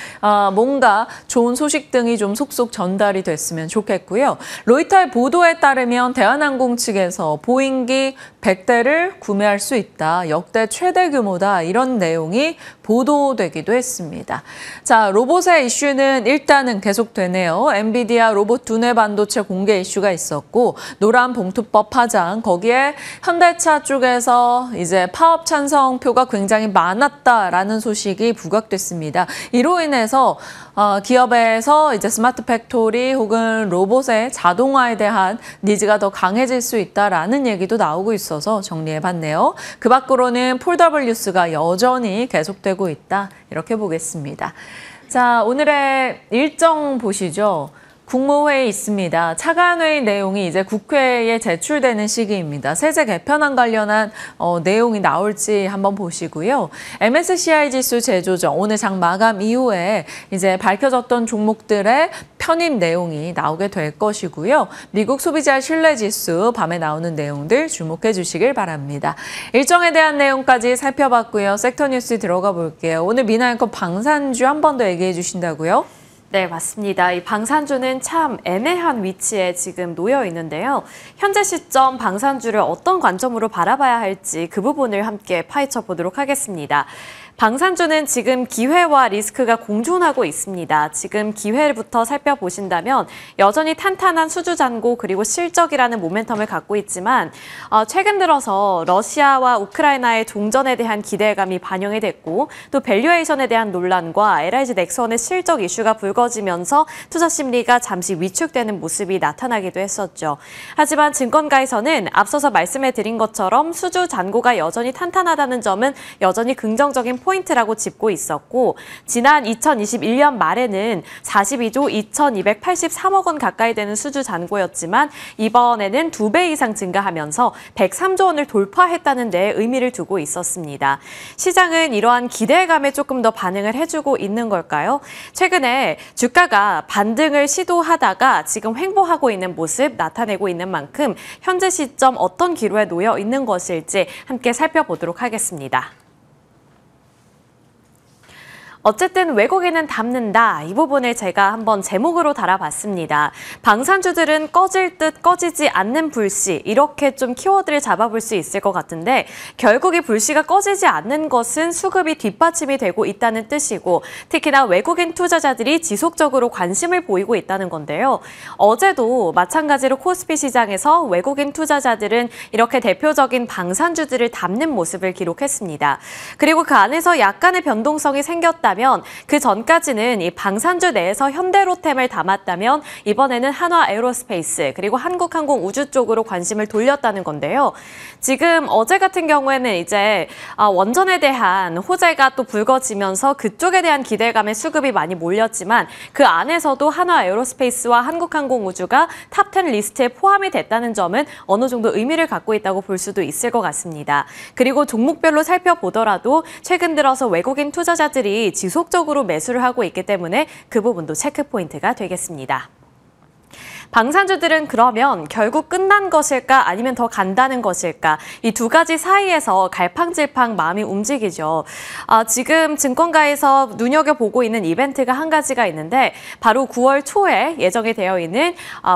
A: 뭔가 좋은 소식 등이 좀 속속 전달이 됐으면 좋겠고요. 로이터의 보도에 따르면 대한항공 측에서 보잉기 100대를 구매할 수 있다. 역대 최대 규모다. 이런 내용이 보도되기도 했습니다. 자, 로봇의 이슈는 일단은 계속되네요. 엔비디아 로봇 두뇌 반도체 공개 이슈가 있었고 노란 봉투법 파장, 거기에 현대차 쪽에서 이제 파업 찬성표가 굉장히 많았다라는 소식이 부각됐습니다. 이로 인해서 기업에서 이제 스마트 팩토리 혹은 로봇의 자동화에 대한 니즈가 더 강해질 수 있다라는 얘기도 나오고 있어서 정리해봤네요. 그 밖으로는 폴더블 뉴스가 여전히 계속되고 있다. 이렇게 보겠습니다. 자, 오늘의 일정 보시죠. 국무회의 있습니다. 차관회의 내용이 이제 국회에 제출되는 시기입니다. 세제 개편안 관련한 내용이 나올지 한번 보시고요. MSCI 지수 재조정, 오늘 장 마감 이후에 이제 밝혀졌던 종목들의 편입 내용이 나오게 될 것이고요. 미국 소비자 신뢰 지수, 밤에 나오는 내용들 주목해 주시길 바랍니다. 일정에 대한 내용까지 살펴봤고요. 섹터 뉴스 들어가 볼게요. 오늘 미나앵커 방산주 한 번 더 얘기해 주신다고요?
B: 네, 맞습니다. 이 방산주는 참 애매한 위치에 지금 놓여 있는데요. 현재 시점 방산주를 어떤 관점으로 바라봐야 할지 그 부분을 함께 파헤쳐 보도록 하겠습니다. 방산주는 지금 기회와 리스크가 공존하고 있습니다. 지금 기회부터 살펴보신다면 여전히 탄탄한 수주 잔고 그리고 실적이라는 모멘텀을 갖고 있지만 최근 들어서 러시아와 우크라이나의 종전에 대한 기대감이 반영이 됐고 또 밸류에이션에 대한 논란과 LIG 넥슨의 실적 이슈가 불거지면서 투자 심리가 잠시 위축되는 모습이 나타나기도 했었죠. 하지만 증권가에서는 앞서서 말씀해드린 것처럼 수주 잔고가 여전히 탄탄하다는 점은 여전히 긍정적인 포인트라고 짚고 있었고 지난 2021년 말에는 42조 2,283억 원 가까이 되는 수주 잔고였지만 이번에는 2배 이상 증가하면서 103조 원을 돌파했다는 데 의미를 두고 있었습니다. 시장은 이러한 기대감에 조금 더 반응을 해주고 있는 걸까요? 최근에 주가가 반등을 시도하다가 지금 횡보하고 있는 모습 나타내고 있는 만큼 현재 시점 어떤 기로에 놓여 있는 것일지 함께 살펴보도록 하겠습니다. 어쨌든 외국인은 담는다. 이 부분을 제가 한번 제목으로 달아봤습니다. 방산주들은 꺼질 듯 꺼지지 않는 불씨, 이렇게 좀 키워드를 잡아볼 수 있을 것 같은데 결국 이 불씨가 꺼지지 않는 것은 수급이 뒷받침이 되고 있다는 뜻이고 특히나 외국인 투자자들이 지속적으로 관심을 보이고 있다는 건데요. 어제도 마찬가지로 코스피 시장에서 외국인 투자자들은 이렇게 대표적인 방산주들을 담는 모습을 기록했습니다. 그리고 그 안에서 약간의 변동성이 생겼다 그 전까지는 이 방산주 내에서 현대로템을 담았다면 이번에는 한화에어로스페이스 그리고 한국항공우주 쪽으로 관심을 돌렸다는 건데요. 지금 어제 같은 경우에는 이제 원전에 대한 호재가 또 불거지면서 그쪽에 대한 기대감에 수급이 많이 몰렸지만 그 안에서도 한화에어로스페이스와 한국항공우주가 탑10 리스트에 포함이 됐다는 점은 어느 정도 의미를 갖고 있다고 볼 수도 있을 것 같습니다. 그리고 종목별로 살펴보더라도 최근 들어서 외국인 투자자들이 지속적으로 매수를 하고 있기 때문에 그 부분도 체크포인트가 되겠습니다. 방산주들은 그러면 결국 끝난 것일까 아니면 더 간다는 것일까 이 두 가지 사이에서 갈팡질팡 마음이 움직이죠. 지금 증권가에서 눈여겨보고 있는 이벤트가 한 가지가 있는데 바로 9월 초에 예정이 되어 있는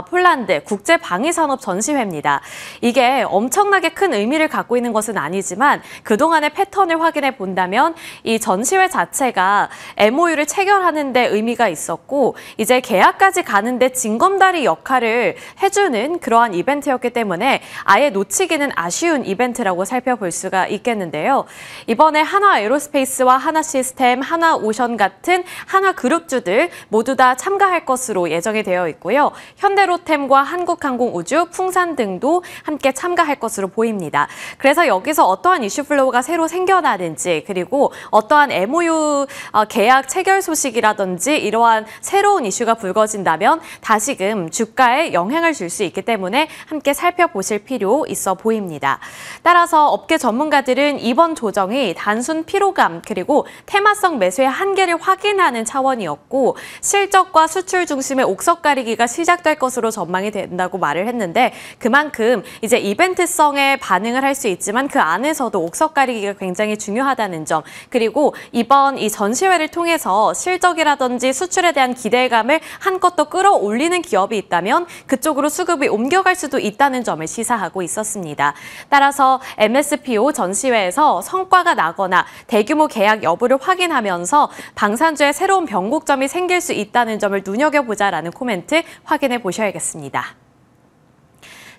B: 폴란드 국제방위산업 전시회입니다. 이게 엄청나게 큰 의미를 갖고 있는 것은 아니지만 그동안의 패턴을 확인해 본다면 이 전시회 자체가 MOU를 체결하는 데 의미가 있었고 이제 계약까지 가는데 징검다리 역할을 해주는 그러한 이벤트였기 때문에 아예 놓치기는 아쉬운 이벤트라고 살펴볼 수가 있겠는데요. 이번에 한화에어로스페이스와 하나시스템, 하나오션 같은 한화그룹주들 모두 다 참가할 것으로 예정이 되어 있고요. 현대로템과 한국항공우주, 풍산 등도 함께 참가할 것으로 보입니다. 그래서 여기서 어떠한 이슈 플로우가 새로 생겨나는지 그리고 어떠한 MOU 계약 체결 소식이라든지 이러한 새로운 이슈가 불거진다면 다시금 주가 주가에 영향을 줄 수 있기 때문에 함께 살펴보실 필요 있어 보입니다. 따라서 업계 전문가들은 이번 조정이 단순 피로감 그리고 테마성 매수의 한계를 확인하는 차원이었고 실적과 수출 중심의 옥석 가리기가 시작될 것으로 전망이 된다고 말을 했는데 그만큼 이제 이벤트성에 반응을 할 수 있지만 그 안에서도 옥석 가리기가 굉장히 중요하다는 점 그리고 이번 이 전시회를 통해서 실적이라든지 수출에 대한 기대감을 한껏 더 끌어올리는 기업이 있다면 그쪽으로 수급이 옮겨갈 수도 있다는 점을 시사하고 있었습니다. 따라서 MSPO 전시회에서 성과가 나거나 대규모 계약 여부를 확인하면서 방산주의 새로운 변곡점이 생길 수 있다는 점을 눈여겨보자라는 코멘트 확인해 보셔야겠습니다.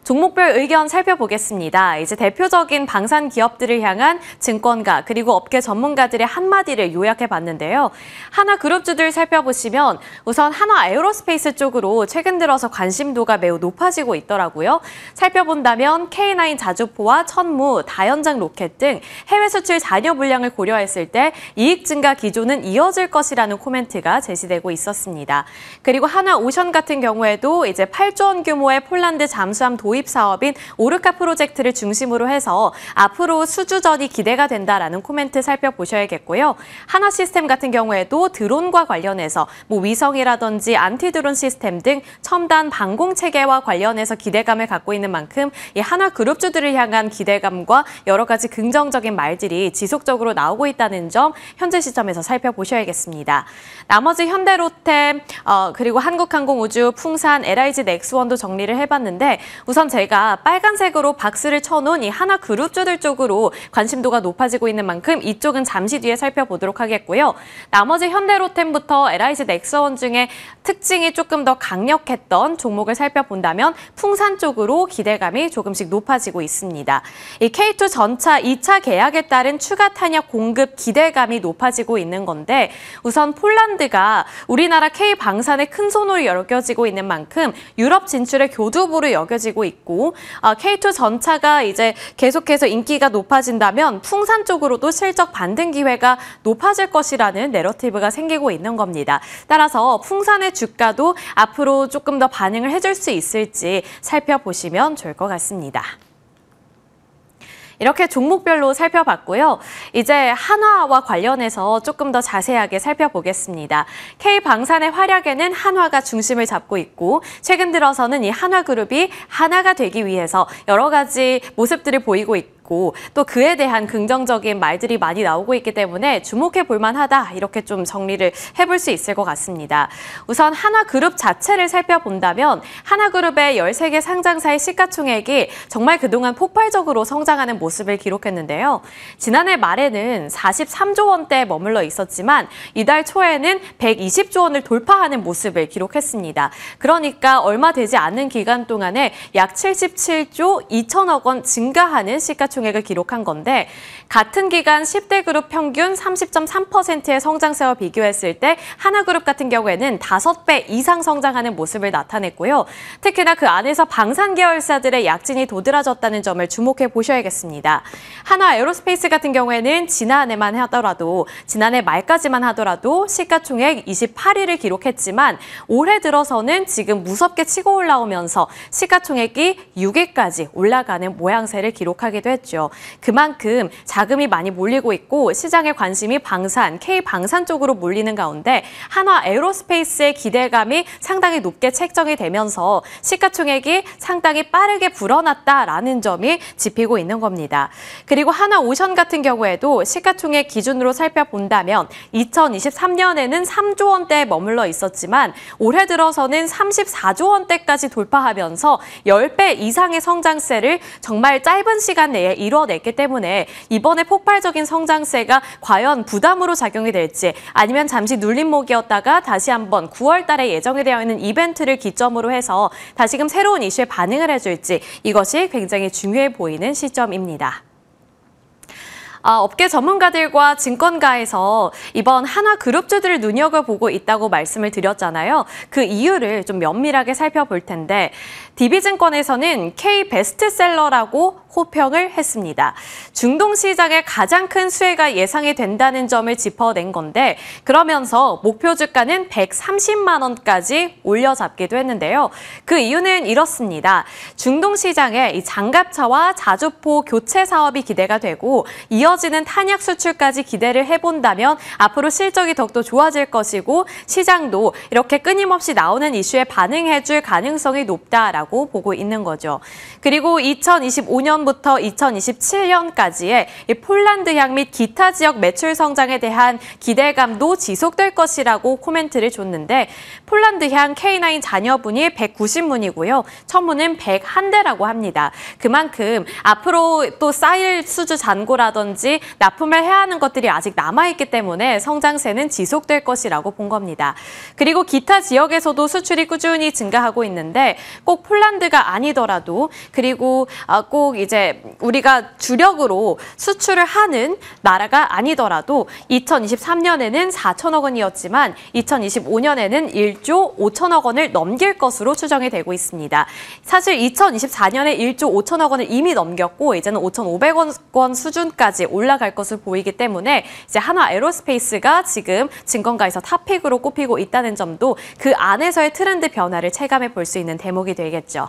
B: 종목별 의견 살펴보겠습니다. 이제 대표적인 방산 기업들을 향한 증권가 그리고 업계 전문가들의 한마디를 요약해 봤는데요. 하나그룹주들 살펴보시면 우선 한화 에어로스페이스 쪽으로 최근 들어서 관심도가 매우 높아지고 있더라고요. 살펴본다면 K9 자주포와 천무, 다연장 로켓 등 해외 수출 잔여 물량을 고려했을 때 이익 증가 기조는 이어질 것이라는 코멘트가 제시되고 있었습니다. 그리고 한화오션 같은 경우에도 이제 8조 원 규모의 폴란드 잠수함 도입 사업인 오르카 프로젝트를 중심으로 해서 앞으로 수주전이 기대가 된다라는 코멘트 살펴보셔야겠고요. 하나시스템 같은 경우에도 드론과 관련해서 위성이라든지 안티드론 시스템 등 첨단 방공 체계와 관련해서 기대감을 갖고 있는 만큼 이 하나그룹주들을 향한 기대감과 여러 가지 긍정적인 말들이 지속적으로 나오고 있다는 점 현재 시점에서 살펴보셔야겠습니다. 나머지 현대로템 그리고 한국항공우주, 풍산, LIG 넥스원도 정리를 해봤는데 우선 제가 빨간색으로 박스를 쳐놓은 이 하나그룹주들 쪽으로 관심도가 높아지고 있는 만큼 이쪽은 잠시 뒤에 살펴보도록 하겠고요. 나머지 현대로템부터 LIG 넥스원 중에 특징이 조금 더 강력했던 종목을 살펴본다면 풍산 쪽으로 기대감이 조금씩 높아지고 있습니다. 이 K2 전차 2차 계약에 따른 추가 탄약 공급 기대감이 높아지고 있는 건데 우선 폴란드가 우리나라 K방산의 큰 손으로 여겨지고 있는 만큼 유럽 진출의 교두보로 여겨지고 있고 K2 전차가 이제 계속해서 인기가 높아진다면 풍산 쪽으로도 실적 반등 기회가 높아질 것이라는 내러티브가 생기고 있는 겁니다. 따라서 풍산의 주가도 앞으로 조금 더 반응을 해줄 수 있을지 살펴보시면 좋을 것 같습니다. 이렇게 종목별로 살펴봤고요. 이제 한화와 관련해서 조금 더 자세하게 살펴보겠습니다. K방산의 활약에는 한화가 중심을 잡고 있고 최근 들어서는 이 한화그룹이 하나가 되기 위해서 여러 가지 모습들을 보이고 있고 또 그에 대한 긍정적인 말들이 많이 나오고 있기 때문에 주목해 볼 만하다 이렇게 좀 정리를 해볼 수 있을 것 같습니다. 우선 한화그룹 자체를 살펴본다면 한화그룹의 13개 상장사의 시가총액이 정말 그동안 폭발적으로 성장하는 모습을 기록했는데요. 지난해 말에는 43조 원대에 머물러 있었지만 이달 초에는 120조 원을 돌파하는 모습을 기록했습니다. 그러니까 얼마 되지 않는 기간 동안에 약 77조 2천억 원 증가하는 시가총액을 기록한 건데 같은 기간 10대 그룹 평균 30.3%의 성장세와 비교했을 때 하나그룹 같은 경우에는 5배 이상 성장하는 모습을 나타냈고요. 특히나 그 안에서 방산 계열사들의 약진이 도드라졌다는 점을 주목해 보셔야겠습니다. 한화 에어로스페이스 같은 경우에는 지난해 말까지만 하더라도 시가총액 28위를 기록했지만 올해 들어서는 지금 무섭게 치고 올라오면서 시가총액이 6위까지 올라가는 모양새를 기록하기도 했죠. 그만큼 자금이 많이 몰리고 있고 시장의 관심이 방산, K방산 쪽으로 몰리는 가운데 한화 에어로스페이스의 기대감이 상당히 높게 책정이 되면서 시가총액이 상당히 빠르게 불어났다라는 점이 짚히고 있는 겁니다. 그리고 한화오션 같은 경우에도 시가총액 기준으로 살펴본다면 2023년에는 3조 원대에 머물러 있었지만 올해 들어서는 34조 원대까지 돌파하면서 10배 이상의 성장세를 정말 짧은 시간 내에 이뤄냈기 때문에 이번에 폭발적인 성장세가 과연 부담으로 작용이 될지 아니면 잠시 눌림목이었다가 다시 한번 9월 달에 예정이 되어 있는 이벤트를 기점으로 해서 다시금 새로운 이슈에 반응을 해줄지 이것이 굉장히 중요해 보이는 시점입니다. 업계 전문가들과 증권가에서 이번 한화그룹주들을 눈여겨보고 있다고 말씀을 드렸잖아요. 그 이유를 좀 면밀하게 살펴볼 텐데 DB증권에서는 K베스트셀러라고 호평을 했습니다. 중동 시장에 가장 큰 수혜가 예상이 된다는 점을 짚어낸 건데 그러면서 목표 주가는 130만 원까지 올려잡기도 했는데요. 그 이유는 이렇습니다. 중동 시장에 이 장갑차와 자주포 교체 사업이 기대가 되고 이어지는 탄약 수출까지 기대를 해본다면 앞으로 실적이 더욱더 좋아질 것이고 시장도 이렇게 끊임없이 나오는 이슈에 반응해줄 가능성이 높다라고 보고 있는 거죠. 그리고 2025년부터 2027년까지의 폴란드향 및 기타 지역 매출 성장에 대한 기대감도 지속될 것이라고 코멘트를 줬는데 폴란드향 K9 잔여분이 190문이고요. 첨부는 101대라고 합니다. 그만큼 앞으로 또 쌓일 수주 잔고라든지 납품을 해야 하는 것들이 아직 남아있기 때문에 성장세는 지속될 것이라고 본 겁니다. 그리고 기타 지역에서도 수출이 꾸준히 증가하고 있는데 꼭 폴란드가 아니더라도 그리고 꼭 이제 우리가 주력으로 수출을 하는 나라가 아니더라도 2023년에는 4천억 원이었지만 2025년에는 1조 5천억 원을 넘길 것으로 추정이 되고 있습니다. 사실 2024년에 1조 5천억 원을 이미 넘겼고 이제는 5,500억 원 수준까지 올라갈 것으로 보이기 때문에 이제 한화 에어로스페이스가 지금 증권가에서 탑픽으로 꼽히고 있다는 점도 그 안에서의 트렌드 변화를 체감해 볼 수 있는 대목이 되겠죠.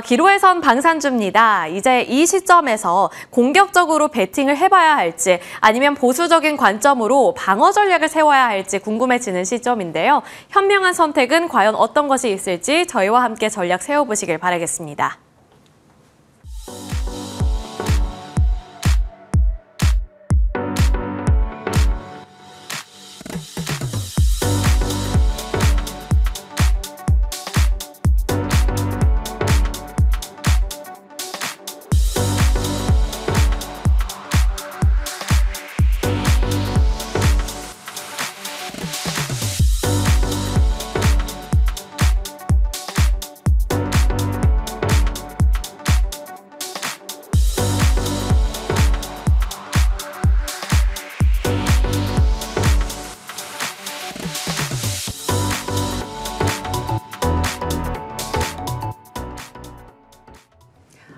B: 기로에선 방산주입니다. 이제 이 시점에서 공격적으로 배팅을 해봐야 할지 아니면 보수적인 관점으로 방어 전략을 세워야 할지 궁금해지는 시점인데요. 현명한 선택은 과연 어떤 것이 있을지 저희와 함께 전략 세워보시길 바라겠습니다.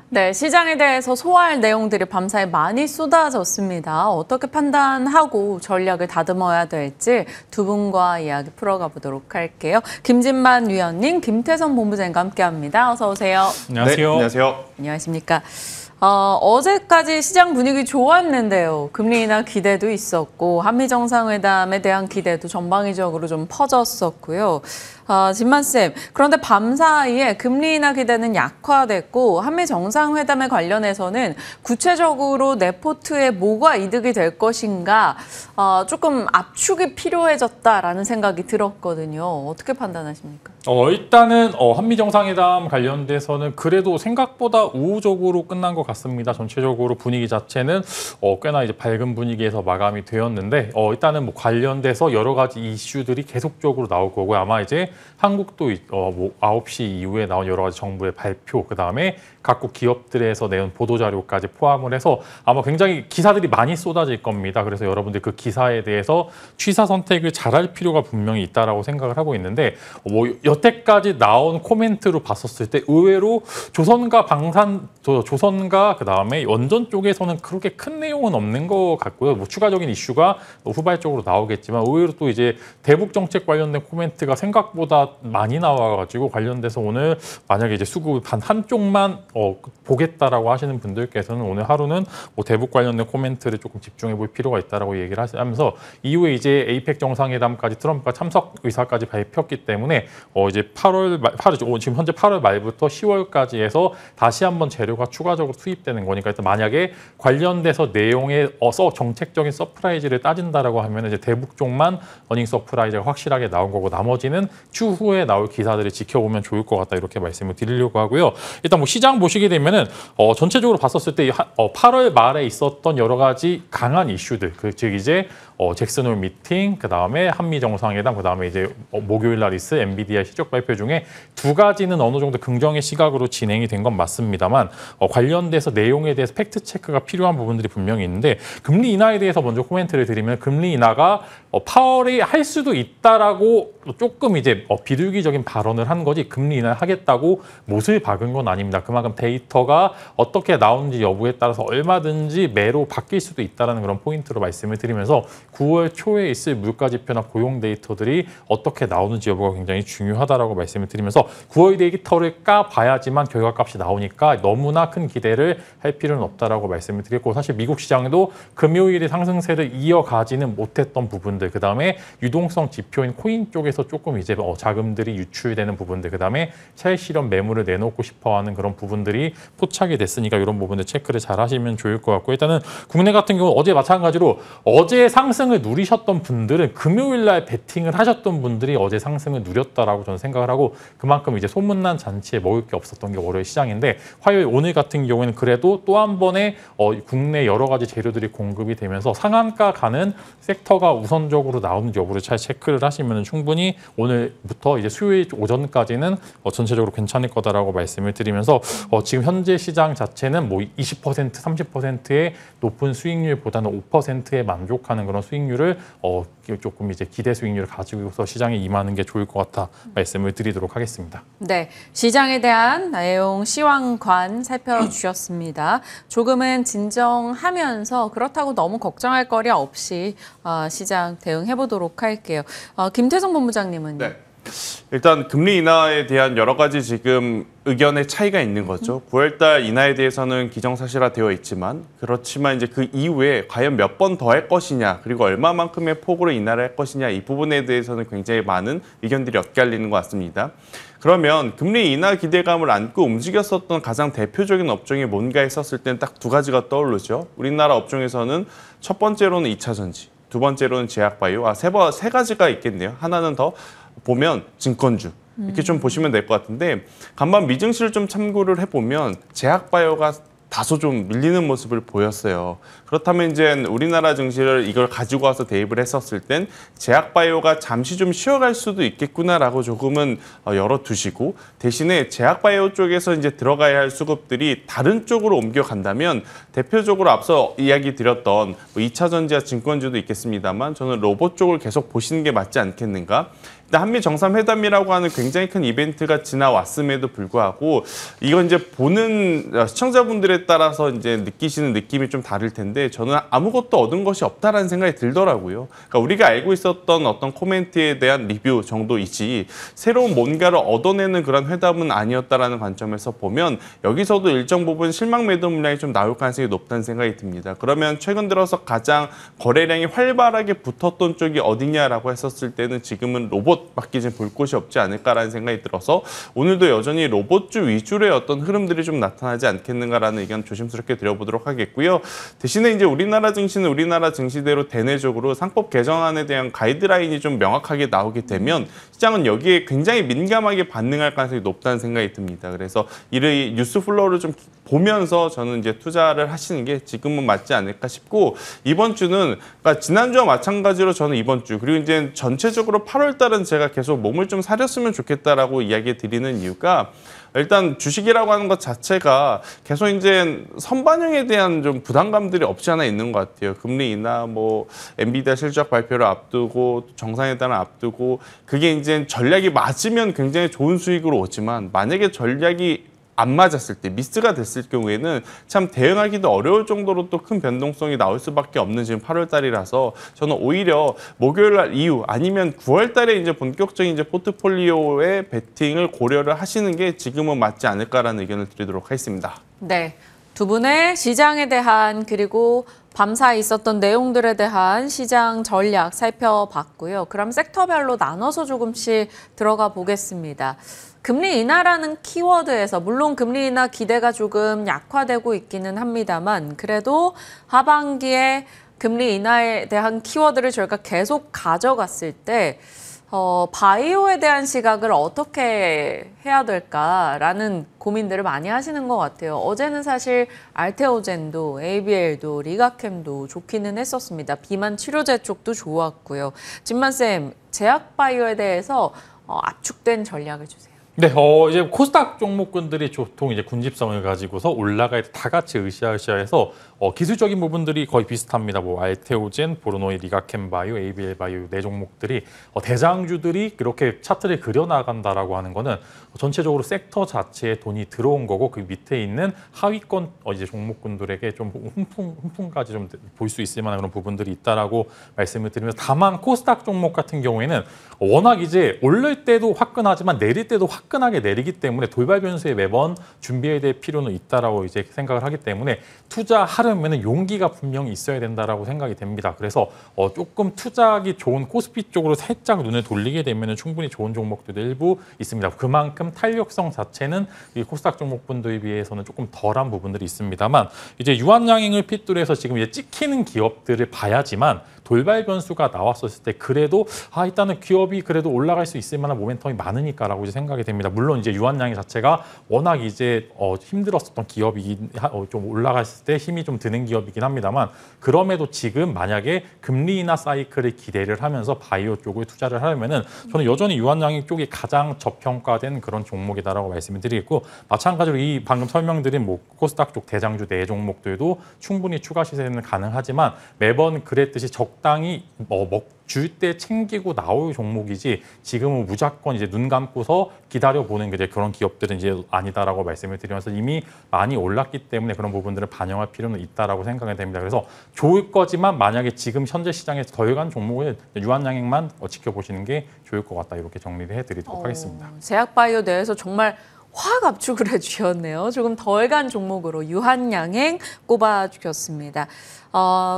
A: 네, 시장에 대해서 소화할 내용들이 밤사이 많이 쏟아졌습니다. 어떻게 판단하고 전략을 다듬어야 될지 두 분과 이야기 풀어가 보도록 할게요. 김진만 위원님, 김태선 본부장님과 함께합니다. 어서 오세요.
E: 안녕하세요.
F: 네, 안녕하세요.
A: 안녕하십니까. 어제까지 시장 분위기 좋았는데요. 금리 인하 기대도 있었고 한미 정상회담에 대한 기대도 전방위적으로 좀 퍼졌었고요. 진만쌤, 그런데 밤사이에 금리 인하 기대는 약화됐고 한미 정상회담에 관련해서는 구체적으로 내포트에 뭐가 이득이 될 것인가 조금 압축이 필요해졌다라는 생각이 들었거든요. 어떻게 판단하십니까?
E: 일단은 한미 정상회담 관련돼서는 그래도 생각보다 우호적으로 끝난 것 같습니다. 전체적으로 분위기 자체는 꽤나 이제 밝은 분위기에서 마감이 되었는데 일단은 뭐 관련돼서 여러 가지 이슈들이 계속적으로 나올 거고 아마 이제 한국도 9시 이후에 나온 여러 가지 정부의 발표, 그다음에 각국 기업들에서 내온 보도자료까지 포함을 해서 아마 굉장히 기사들이 많이 쏟아질 겁니다. 그래서 여러분들 그 기사에 대해서 취사 선택을 잘할 필요가 분명히 있다라고 생각을 하고 있는데 뭐 여태까지 나온 코멘트로 봤었을 때 의외로 조선과 그다음에 원전 쪽에서는 그렇게 큰 내용은 없는 것 같고요. 뭐 추가적인 이슈가 후발적으로 나오겠지만 의외로 또 이제 대북 정책 관련된 코멘트가 생각보다 많이 나와가지고 관련돼서 오늘 만약에 이제 수급 한쪽만 보겠다라고 하시는 분들께서는 오늘 하루는 뭐 대북 관련된 코멘트를 조금 집중해 볼 필요가 있다라고 얘기를 하면서 이후에 이제 에이펙 정상회담까지 트럼프가 참석 의사까지 밝혔기 때문에 이제 지금 현재 8월 말부터 10월까지 해서 다시 한번 재료가 추가적으로 투입되는 거니까 일단 만약에 관련돼서 내용에 정책적인 서프라이즈를 따진다라고 하면 이제 대북 쪽만 어닝 서프라이즈가 확실하게 나온 거고 나머지는 추후에 나올 기사들을 지켜보면 좋을 것 같다 이렇게 말씀을 드리려고 하고요. 일단 뭐 시장 보시게 되면은 전체적으로 봤었을 때 8월 말에 있었던 여러 가지 강한 이슈들, 즉 이제 잭슨홀 미팅, 그다음에 한미 정상회담, 그다음에 이제 목요일 날 있을 엔비디아 실적 발표 중에 두 가지는 어느 정도 긍정의 시각으로 진행이 된 건 맞습니다만 관련돼서 내용에 대해서 팩트 체크가 필요한 부분들이 분명히 있는데 금리 인하에 대해서 먼저 코멘트를 드리면 금리 인하가 파월이 할 수도 있다라고 조금 이제 비둘기적인 발언을 한 거지 금리 인하를 하겠다고 못을 박은 건 아닙니다. 그만큼 데이터가 어떻게 나오는지 여부에 따라서 얼마든지 매로 바뀔 수도 있다는 그런 포인트로 말씀을 드리면서 9월 초에 있을 물가지표나 고용 데이터들이 어떻게 나오는지 여부가 굉장히 중요하다라고 말씀을 드리면서 9월 데이터를 까봐야지만 결과값이 나오니까 너무나 큰 기대를 할 필요는 없다라고 말씀을 드렸고 사실 미국 시장도 금요일에 상승세를 이어가지는 못했던 부분들 그다음에 유동성 지표인 코인 쪽에서 조금 이제 자금들이 유출되는 부분들 그다음에 실실현 매물을 내놓고 싶어하는 그런 부분들이 포착이 됐으니까 이런 부분들 체크를 잘 하시면 좋을 것 같고 일단은 국내 같은 경우 어제 마찬가지로 어제 상승을 누리셨던 분들은 금요일 날 베팅을 하셨던 분들이 어제 상승을 누렸다라고 저는 생각을 하고 그만큼 이제 소문난 잔치에 먹을 게 없었던 게 월요일 시장인데 화요일 오늘 같은 경우에는 그래도 또 한 번에 국내 여러 가지 재료들이 공급이 되면서 상한가 가는 섹터가 우선적으로 나오는 여부를 잘 체크를 하시면 충분히 오늘부터 이제 수요일 오전까지는 전체적으로 괜찮을 거다라고 말씀을 드리면서 지금 현재 시장 자체는 뭐 20%, 30%의 높은 수익률보다는 5%에 만족하는 그런 수익률을 조금 이제 기대 수익률을 가지고서 시장에 임하는 게 좋을 것 같아 말씀을 드리도록 하겠습니다.
A: 네, 시장에 대한 내용 시황관 살펴주셨습니다. 조금은 진정하면서 그렇다고 너무 걱정할 거리 없이 시장 대응해 보도록 할게요. 김태성 본부장님은요?
F: 네. 일단 금리 인하에 대한 여러 가지 지금 의견의 차이가 있는 거죠. 9월달 인하에 대해서는 기정사실화되어 있지만 그렇지만 이제 그 이후에 과연 몇 번 더 할 것이냐 그리고 얼마만큼의 폭으로 인하를 할 것이냐 이 부분에 대해서는 굉장히 많은 의견들이 엇갈리는 것 같습니다. 그러면 금리 인하 기대감을 안고 움직였었던 가장 대표적인 업종이 뭔가 했었을 때는 딱 두 가지가 떠오르죠. 우리나라 업종에서는 첫 번째로는 2차 전지, 두 번째로는 제약바이오, 세 가지가 있겠네요. 하나는 더 보면 증권주. 이렇게 좀 보시면 될 것 같은데 간밤 미증시를 좀 참고를 해보면 제약바이오가 다소 좀 밀리는 모습을 보였어요. 그렇다면 이제 우리나라 증시를 이걸 가지고 와서 대입을 했었을 땐 제약바이오가 잠시 좀 쉬어갈 수도 있겠구나라고 조금은 열어두시고 대신에 제약바이오 쪽에서 이제 들어가야 할 수급들이 다른 쪽으로 옮겨간다면 대표적으로 앞서 이야기 드렸던 2차 전지와 증권주도 있겠습니다만 저는 로봇 쪽을 계속 보시는 게 맞지 않겠는가? 한미 정상회담이라고 하는 굉장히 큰 이벤트가 지나왔음에도 불구하고 이건 이제 보는 시청자분들에 따라서 이제 느끼시는 느낌이 좀 다를 텐데 저는 아무것도 얻은 것이 없다라는 생각이 들더라고요. 그러니까 우리가 알고 있었던 어떤 코멘트에 대한 리뷰 정도이지 새로운 뭔가를 얻어내는 그런 회담은 아니었다라는 관점에서 보면 여기서도 일정 부분 실망 매도 물량이 좀 나올 가능성이 높다는 생각이 듭니다. 그러면 최근 들어서 가장 거래량이 활발하게 붙었던 쪽이 어디냐라고 했었을 때는 지금은 로봇 밖에 좀 볼 곳이 없지 않을까라는 생각이 들어서 오늘도 여전히 로봇주 위주의 어떤 흐름들이 좀 나타나지 않겠는가라는 의견 조심스럽게 드려보도록 하겠고요. 대신에 이제 우리나라 증시는 우리나라 증시대로 대내적으로 상법 개정안에 대한 가이드라인이 좀 명확하게 나오게 되면 시장은 여기에 굉장히 민감하게 반응할 가능성이 높다는 생각이 듭니다. 그래서 이 뉴스 플로우를 좀 보면서 저는 이제 투자를 하시는 게 지금은 맞지 않을까 싶고 이번 주는 그러니까 지난주와 마찬가지로 저는 이번 주 그리고 이제 전체적으로 8월 달은 제가 계속 몸을 좀 사렸으면 좋겠다라고 이야기 드리는 이유가 일단 주식이라고 하는 것 자체가 계속 이제 선반영에 대한 좀 부담감들이 없지 않아 있는 것 같아요. 금리 인하, 엔비디아 실적 발표를 앞두고 정상회담을 앞두고 그게 이제 전략이 맞으면 굉장히 좋은 수익으로 오지만 만약에 전략이 안 맞았을 때 미스가 됐을 경우에는 참 대응하기도 어려울 정도로 또 큰 변동성이 나올 수밖에 없는 지금 8월 달이라서 저는 오히려 목요일 날 이후 아니면 9월 달에 이제 본격적인 이제 포트폴리오의 베팅을 고려를 하시는 게 지금은 맞지 않을까라는 의견을 드리도록 하겠습니다.
A: 네, 두 분의 시장에 대한 그리고 밤사이 있었던 내용들에 대한 시장 전략 살펴봤고요. 그럼 섹터별로 나눠서 조금씩 들어가 보겠습니다. 금리 인하라는 키워드에서 물론 금리 인하 기대가 조금 약화되고 있기는 합니다만 그래도 하반기에 금리 인하에 대한 키워드를 저희가 계속 가져갔을 때 바이오에 대한 시각을 어떻게 해야 될까라는 고민들을 많이 하시는 것 같아요. 어제는 사실 알테오젠도, ABL도, 리가캠도 좋기는 했었습니다. 비만 치료제 쪽도 좋았고요. 진만쌤, 제약바이오에 대해서 압축된 전략을 주세요.
E: 네, 이제 코스닥 종목군들이 보통 이제 군집성을 가지고서 올라갈 때 다 같이 으쌰으쌰해서 기술적인 부분들이 거의 비슷합니다. 뭐 알테오젠, 보르노이, 리가캠바이오, ABL 바이오 네 종목들이 대장주들이 그렇게 차트를 그려 나간다라고 하는 거는 전체적으로 섹터 자체에 돈이 들어온 거고 그 밑에 있는 하위권 이제 종목군들에게 좀 훈풍까지 좀 볼 수 있을 만한 그런 부분들이 있다라고 말씀을 드리면서 다만 코스닥 종목 같은 경우에는 워낙 이제 오를 때도 화끈하지만 내릴 때도 화끈하게 내리기 때문에 돌발 변수에 매번 준비해야 될 필요는 있다라고 이제 생각을 하기 때문에 투자하려면은 용기가 분명히 있어야 된다라고 생각이 됩니다. 그래서 조금 투자하기 좋은 코스피 쪽으로 살짝 눈을 돌리게 되면은 충분히 좋은 종목들도 일부 있습니다. 그만큼 탄력성 자체는 이 코스닥 종목분들에 비해서는 조금 덜한 부분들이 있습니다만 이제 유한양행을 필두로 해서 지금 이제 찍히는 기업들을 봐야지만 돌발 변수가 나왔었을 때 그래도 일단은 기업이 그래도 올라갈 수 있을 만한 모멘텀이 많으니까라고 이제 생각이 됩니다. 물론 이제 유한양행 자체가 워낙 이제 힘들었었던 기업이긴 좀 올라갔을 때 힘이 좀 드는 기업이긴 합니다만 그럼에도 지금 만약에 금리 인하 사이클을 기대를 하면서 바이오 쪽을 투자를 하려면은 저는 여전히 유한양행 쪽이 가장 저평가된 그런 종목이다라고 말씀을 드리겠고 마찬가지로 이 방금 설명드린 뭐 코스닥 쪽 대장주 네 종목들도 충분히 추가 시세는 가능하지만 매번 그랬듯이 적당히 줄 때 챙기고 나올 종목이지 지금은 무조건 이제 눈 감고서 기다려보는 그런 기업들은 이제 아니다라고 말씀을 드리면서 이미 많이 올랐기 때문에 그런 부분들을 반영할 필요는 있다라고 생각이 됩니다. 그래서 좋을 거지만 만약에 지금 현재 시장에서 덜 간 종목을 유한양행만 지켜보시는 게 좋을 것 같다 이렇게 정리를 해드리도록 하겠습니다.
A: 제약바이오 내에서 정말 확 압축을 해주셨네요. 조금 덜 간 종목으로 유한양행 꼽아주셨습니다.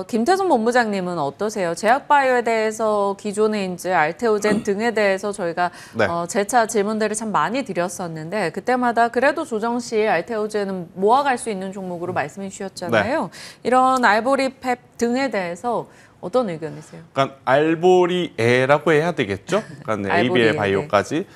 A: 김태선 본부장님은 어떠세요? 제약바이오에 대해서 기존에 이제 알테오젠 등에 대해서 저희가
F: 네.
A: 재차 질문들을 참 많이 드렸었는데 그때마다 그래도 조정 시 알테오젠은 모아갈 수 있는 종목으로 말씀해 주셨잖아요.
F: 네.
A: 이런 알보리펩 등에 대해서 어떤 의견이세요?
F: 그러니까 알보리에라고 해야 되겠죠? 그러니까 ABL 바이오까지.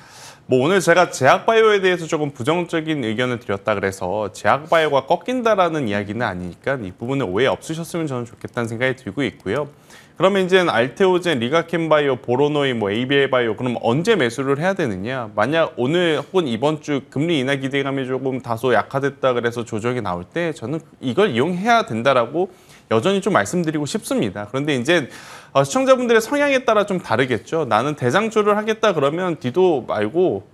F: 뭐 오늘 제가 제약바이오에 대해서 조금 부정적인 의견을 드렸다 그래서 제약바이오가 꺾인다라는 이야기는 아니니까 이 부분에 오해 없으셨으면 저는 좋겠다는 생각이 들고 있고요. 그러면 이제는 알테오젠, 리가캠바이오, 보로노이, 뭐 ABL 바이오 그럼 언제 매수를 해야 되느냐? 만약 오늘 혹은 이번 주 금리 인하 기대감이 조금 다소 약화됐다 그래서 조정이 나올 때 저는 이걸 이용해야 된다라고 여전히 좀 말씀드리고 싶습니다. 그런데 이제 시청자분들의 성향에 따라 좀 다르겠죠. 나는 대장주를 하겠다 그러면 디도 말고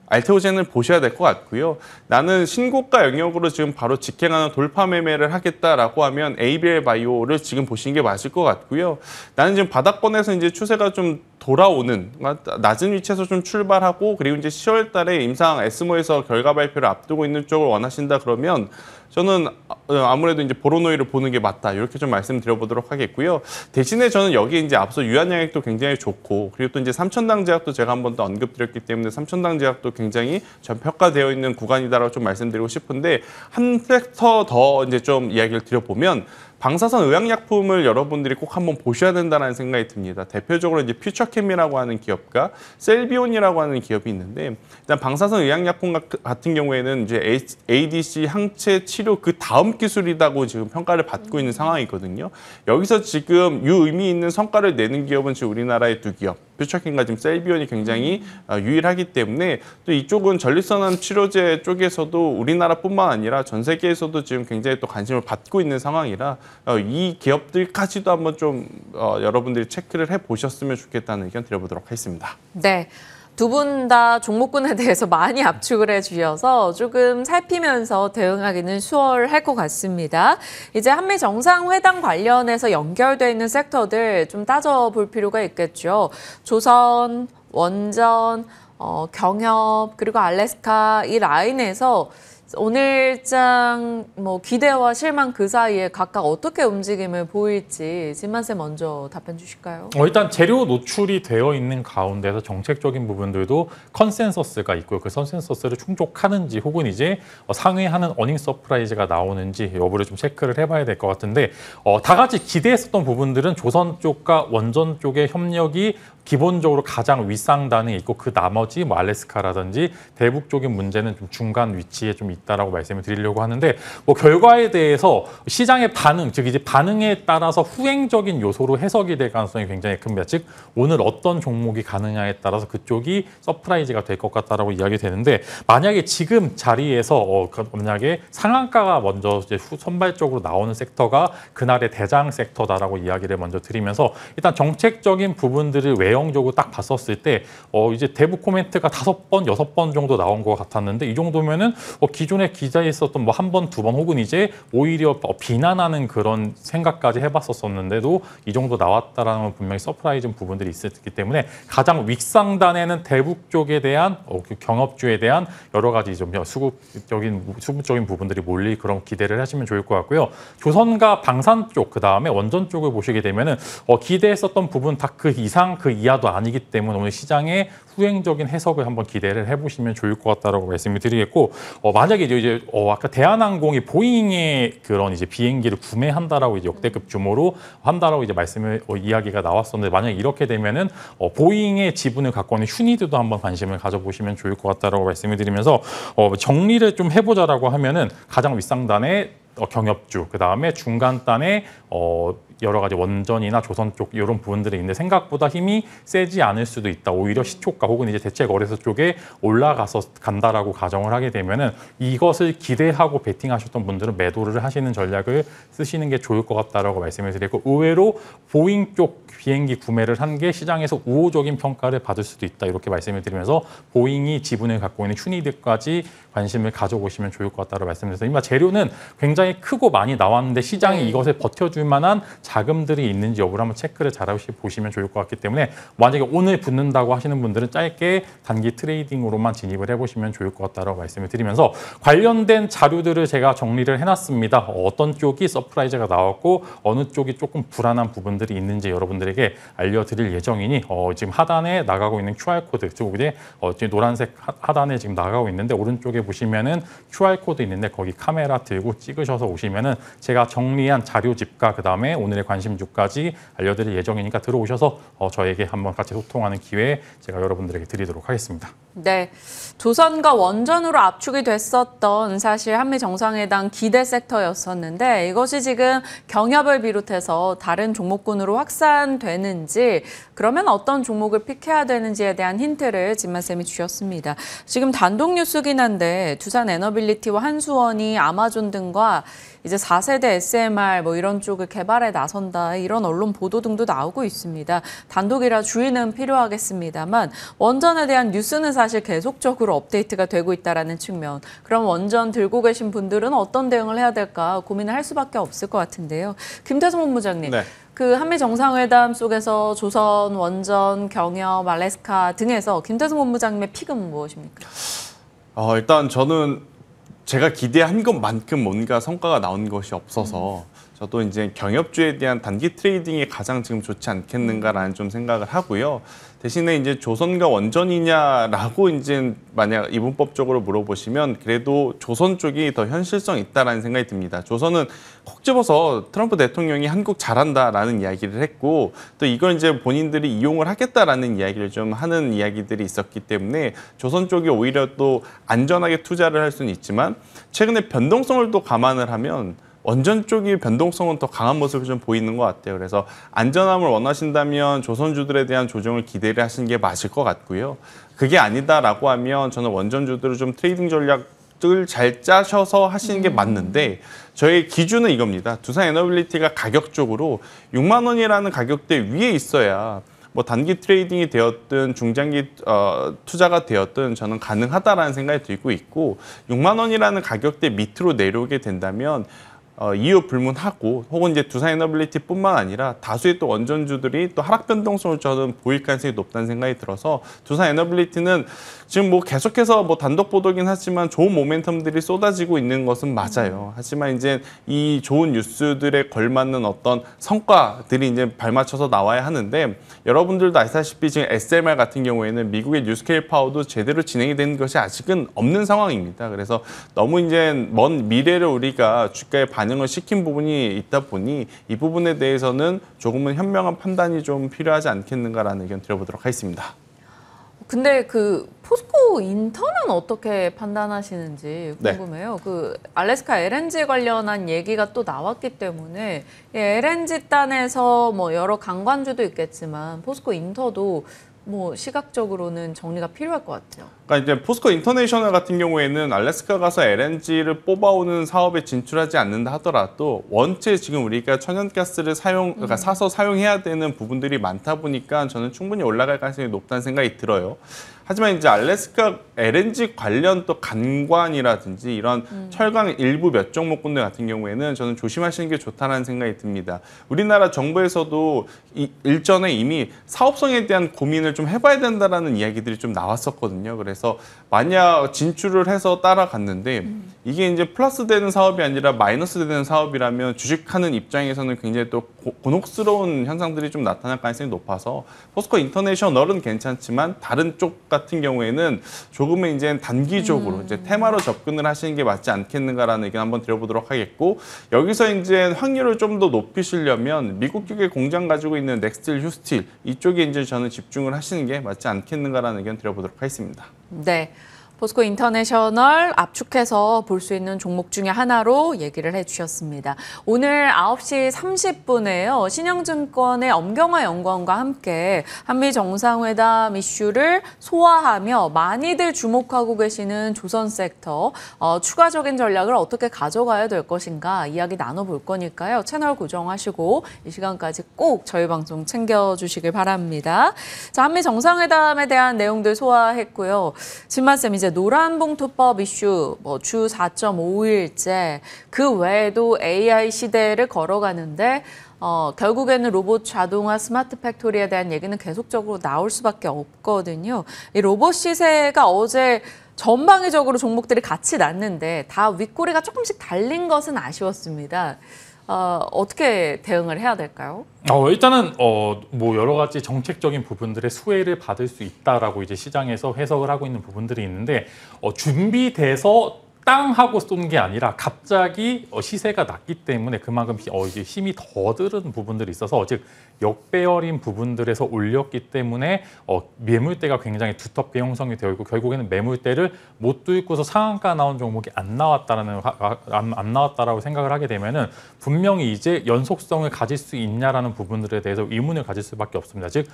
F: 알테오젠을 보셔야 될 것 같고요. 나는 신고가 영역으로 지금 바로 직행하는 돌파 매매를 하겠다라고 하면 ABL 바이오를 지금 보시는 게 맞을 것 같고요. 나는 지금 바닥권에서 이제 추세가 좀 돌아오는 낮은 위치에서 좀 출발하고 그리고 이제 10월 달에 임상 에스모에서 결과 발표를 앞두고 있는 쪽을 원하신다 그러면 저는 아무래도 이제 보로노이를 보는 게 맞다 이렇게 좀 말씀드려보도록 하겠고요. 대신에 저는 여기 이제 앞서 유한양액도 굉장히 좋고 그리고 또 이제 삼천당 제약도 제가 한 번 더 언급드렸기 때문에 삼천당 제약도 굉장히 전평가되어 있는 구간이다라고 좀 말씀드리고 싶은데 한 팩터 더 이제 좀 이야기를 드려보면. 방사선 의약약품을 여러분들이 꼭 한번 보셔야 된다는 생각이 듭니다. 대표적으로 이제 퓨처캠이라고 하는 기업과 셀비온이라고 하는 기업이 있는데 일단 방사선 의약약품 같은 경우에는 이제 ADC 항체 치료 그 다음 기술이라고 지금 평가를 받고 있는 상황이거든요. 여기서 지금 유의미 있는 성과를 내는 기업은 지금 우리나라의 두 기업. 퓨처캠과 지금 셀비온이 굉장히 유일하기 때문에 또 이쪽은 전립선암 치료제 쪽에서도 우리나라뿐만 아니라 전 세계에서도 지금 굉장히 또 관심을 받고 있는 상황이라 이 기업들까지도 한번 좀 여러분들이 체크를 해보셨으면 좋겠다는 의견 드려보도록 하겠습니다.
A: 네. 두 분 다 종목군에 대해서 많이 압축을 해주셔서 조금 살피면서 대응하기는 수월할 것 같습니다. 이제 한미 정상회담 관련해서 연결돼 있는 섹터들 좀 따져볼 필요가 있겠죠. 조선, 원전, 경협, 그리고 알래스카 이 라인에서 오늘장 뭐 기대와 실망 그 사이에 각각 어떻게 움직임을 보일지 진만세 먼저 답변 주실까요?
E: 일단 재료 노출이 되어 있는 가운데서 정책적인 부분들도 컨센서스가 있고요. 그 컨센서스를 충족하는지 혹은 이제 상회하는 어닝 서프라이즈가 나오는지 여부를 좀 체크를 해봐야 될 것 같은데 다 같이 기대했었던 부분들은 조선 쪽과 원전 쪽의 협력이 기본적으로 가장 윗상단에 있고 그 나머지 뭐 알래스카라든지 대북 쪽인 문제는 좀 중간 위치에 좀 있다라고 말씀을 드리려고 하는데 뭐 결과에 대해서 시장의 반응, 즉 이제 반응에 따라서 후행적인 요소로 해석이 될 가능성이 굉장히 큽니다. 즉 오늘 어떤 종목이 가느냐에 따라서 그쪽이 서프라이즈가 될 것 같다라고 이야기 되는데 만약에 지금 자리에서 만약에 상한가가 먼저 이제 선발적으로 나오는 섹터가 그날의 대장 섹터다라고 이야기를 먼저 드리면서 일단 정책적인 부분들을 외형적으로 딱 봤었을 때 이제 대북 코멘트가 5번, 6번 정도 나온 것 같았는데 이 정도면은 기존에 기자에 있었던 뭐 한 번, 2번 혹은 이제 오히려 비난하는 그런 생각까지 해봤었는데도 이 정도 나왔다라는 건 분명히 서프라이즈 부분들이 있었기 때문에 가장 윗상단에는 대북 쪽에 대한 경업주에 대한 여러 가지 좀 수급적인 부분들이 몰릴 그런 기대를 하시면 좋을 것 같고요. 조선과 방산 쪽, 그 다음에 원전 쪽을 보시게 되면은 기대했었던 부분 다 그 이상, 그 이하도 아니기 때문에 오늘 시장의 후행적인 해석을 한번 기대를 해보시면 좋을 것 같다라고 말씀을 드리겠고 만약에 이제 아까 대한항공이 보잉의 그런 이제 비행기를 구매한다라고 이제 역대급 규모로 한다라고 이제 이야기가 나왔었는데 만약에 이렇게 되면은 보잉의 지분을 갖고 있는 휴니드도 한번 관심을 가져보시면 좋을 것 같다라고 말씀을 드리면서 정리를 좀 해보자라고 하면은 가장 윗상단에 경협주, 그 다음에 중간단에 여러 가지 원전이나 조선 쪽 이런 부분들이 있는데 생각보다 힘이 세지 않을 수도 있다. 오히려 시초가 혹은 이제 대체 거래소 쪽에 올라가서 간다라고 가정을 하게 되면은 이것을 기대하고 베팅하셨던 분들은 매도를 하시는 전략을 쓰시는 게 좋을 것 같다라고 말씀을 드리고 의외로 보잉 쪽 비행기 구매를 한 게 시장에서 우호적인 평가를 받을 수도 있다. 이렇게 말씀을 드리면서 보잉이 지분을 갖고 있는 휴니드까지 관심을 가져보시면 좋을 것 같다고 말씀드려서 이마 재료는 굉장히 크고 많이 나왔는데 시장이 이것을 버텨줄 만한 자금들이 있는지 여부를 한번 체크를 잘 보시면 좋을 것 같기 때문에 만약에 오늘 붙는다고 하시는 분들은 짧게 단기 트레이딩으로만 진입을 해보시면 좋을 것 같다고 말씀을 드리면서 관련된 자료들을 제가 정리를 해놨습니다. 어떤 쪽이 서프라이즈가 나왔고 어느 쪽이 조금 불안한 부분들이 있는지 여러분들에게 알려드릴 예정이니 지금 하단에 나가고 있는 QR코드, 즉 이제 노란색 하단에 지금 나가고 있는데 오른쪽에 보시면은 QR코드 있는데 거기 카메라 들고 찍으셔서 오시면은 제가 정리한 자료집과 그 다음에 오늘의 관심주까지 알려드릴 예정이니까 들어오셔서 저에게 한번 같이 소통하는 기회 제가 여러분들에게 드리도록 하겠습니다.
A: 네, 조선과 원전으로 압축이 됐었던 사실 한미 정상회담 기대 섹터였었는데 이것이 지금 경협을 비롯해서 다른 종목군으로 확산되는지 그러면 어떤 종목을 픽해야 되는지에 대한 힌트를 진만쌤이 주셨습니다. 지금 단독 뉴스긴 한데 두산 에너빌리티와 한수원이 아마존 등과 이제 4세대 SMR 뭐 이런 쪽을 개발에 나선다 이런 언론 보도 등도 나오고 있습니다. 단독이라 주의는 필요하겠습니다만 원전에 대한 뉴스는 사실 계속적으로 업데이트가 되고 있다는 측면. 그럼 원전 들고 계신 분들은 어떤 대응을 해야 될까 고민을 할 수밖에 없을 것 같은데요. 김태성 본부장님. 네. 그 한미 정상회담 속에서 조선, 원전, 경협, 알래스카 등에서 김태성 본부장님의 픽은 무엇입니까?
F: 일단 저는 제가 기대한 것만큼 뭔가 성과가 나온 것이 없어서 저도 이제 경협주에 대한 단기 트레이딩이 가장 지금 좋지 않겠는가라는 좀 생각을 하고요. 대신에 이제 조선과 원전이냐라고 이제 만약 이분법적으로 물어보시면 그래도 조선 쪽이 더 현실성 있다라는 생각이 듭니다. 조선은 콕 집어서 트럼프 대통령이 한국 잘한다라는 이야기를 했고 또 이걸 이제 본인들이 이용을 하겠다라는 이야기를 좀 하는 이야기들이 있었기 때문에 조선 쪽이 오히려 또 안전하게 투자를 할 수는 있지만 최근에 변동성을 또 감안을 하면 원전 쪽이 변동성은 더 강한 모습을 좀 보이는 것 같아요. 그래서 안전함을 원하신다면 조선주들에 대한 조정을 기대를 하시는 게 맞을 것 같고요. 그게 아니다라고 하면 저는 원전주들을 좀 트레이딩 전략을 잘 짜셔서 하시는 게 맞는데 저의 기준은 이겁니다. 두산 에너빌리티가 가격적으로 6만 원이라는 가격대 위에 있어야 뭐 단기 트레이딩이 되었든 중장기 투자가 되었든 저는 가능하다라는 생각이 들고 있고 6만 원이라는 가격대 밑으로 내려오게 된다면 이유 불문하고 혹은 이제 두산 에너빌리티뿐만 아니라 다수의 또 원전주들이 또 하락 변동성을 저는 보일 가능성이 높다는 생각이 들어서 두산 에너빌리티는 지금 뭐 계속해서 뭐 단독 보도긴 하지만 좋은 모멘텀들이 쏟아지고 있는 것은 맞아요. 하지만 이제 이 좋은 뉴스들에 걸맞는 어떤 성과들이 이제 발맞춰서 나와야 하는데 여러분들도 아시다시피 지금 SMR 같은 경우에는 미국의 뉴스케일 파워도 제대로 진행이 되는 것이 아직은 없는 상황입니다. 그래서 너무 이제 먼 미래를 우리가 주가에 반영을 시킨 부분이 있다 보니 이 부분에 대해서는 조금은 현명한 판단이 좀 필요하지 않겠는가라는 의견 드려보도록 하겠습니다.
A: 근데 그 포스코 인턴은 어떻게 판단하시는지 궁금해요. 그 알래스카 LNG 관련한 얘기가 또 나왔기 때문에 LNG 단에서 뭐 여러 강관주도 있겠지만 포스코 인터도 뭐 시각적으로는 정리가 필요할 것 같아요.
F: 그러니까 이제 포스코 인터내셔널 같은 경우에는 알래스카 가서 LNG를 뽑아오는 사업에 진출하지 않는다 하더라도 원체 지금 우리가 천연가스를 그러니까 사서 사용해야 되는 부분들이 많다 보니까 저는 충분히 올라갈 가능성이 높다는 생각이 들어요. 하지만 이제 알래스카 LNG 관련 또 간관이라든지 이런 철강 일부 몇 종목군들 같은 경우에는 저는 조심하시는 게 좋다는 생각이 듭니다. 우리나라 정부에서도 일전에 이미 사업성에 대한 고민을 좀 해봐야 된다라는 이야기들이 좀 나왔었거든요. 그래서 만약 진출을 해서 따라갔는데 이게 이제 플러스 되는 사업이 아니라 마이너스 되는 사업이라면 주식하는 입장에서는 굉장히 또 곤혹스러운 현상들이 좀 나타날 가능성이 높아서 포스코 인터내셔널은 괜찮지만 다른 쪽 같은 경우에는 조금은 이제 단기적으로 이제 테마로 접근을 하시는 게 맞지 않겠는가라는 의견 한번 드려보도록 하겠고 여기서 이제 확률을 좀 더 높이시려면 미국 쪽에 공장 가지고 있는 넥스틸, 휴스틸 이쪽에 이제 저는 집중을 하시는 게 맞지 않겠는가라는 의견 드려보도록 하겠습니다.
A: 네. 포스코 인터내셔널 압축해서 볼 수 있는 종목 중에 하나로 얘기를 해주셨습니다. 오늘 9시 30분에요. 신영증권의 엄경화 연구원과 함께 한미 정상회담 이슈를 소화하며 많이들 주목하고 계시는 조선 섹터, 추가적인 전략을 어떻게 가져가야 될 것인가 이야기 나눠볼 거니까요. 채널 고정하시고 이 시간까지 꼭 저희 방송 챙겨주시길 바랍니다. 자, 한미 정상회담에 대한 내용들 소화했고요. 진만쌤 이제 노란봉투법 이슈, 뭐 주 4.5일째 그 외에도 AI 시대를 걸어가는데 결국에는 로봇 자동화 스마트 팩토리에 대한 얘기는 계속적으로 나올 수밖에 없거든요. 이 로봇 시세가 어제 전방위적으로 종목들이 같이 났는데 다 윗꼬리가 조금씩 달린 것은 아쉬웠습니다. 어떻게 대응을 해야 될까요?
E: 일단은 뭐 여러 가지 정책적인 부분들의 수혜를 받을 수 있다라고 이제 시장에서 해석을 하고 있는 부분들이 있는데 준비돼서 땅 하고 쏜 게 아니라 갑자기 시세가 낮기 때문에 그만큼 이제 힘이 더 들은 부분들이 있어서 즉 역배열인 부분들에서 올렸기 때문에 매물대가 굉장히 두텁게 형성이 되어 있고 결국에는 매물대를 못 뚫고서 상한가 나온 종목이 안 나왔다라고 생각을 하게 되면은 분명히 이제 연속성을 가질 수 있냐라는 부분들에 대해서 의문을 가질 수밖에 없습니다. 즉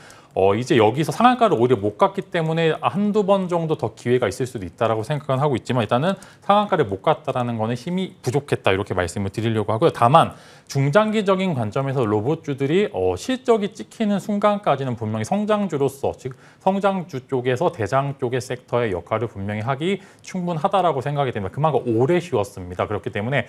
E: 이제 여기서 상한가를 오히려 못 갔기 때문에 한두 번 정도 더 기회가 있을 수도 있다라고 생각은 하고 있지만 일단은 상한가를 못 갔다라는 거는 힘이 부족했다 이렇게 말씀을 드리려고 하고요. 다만 중장기적인 관점에서 로봇주들이 실적이 찍히는 순간까지는 분명히 성장주로서 즉 성장주 쪽에서 대장 쪽의 섹터의 역할을 분명히 하기 충분하다라고 생각이 됩니다. 그만큼 오래 쉬었습니다. 그렇기 때문에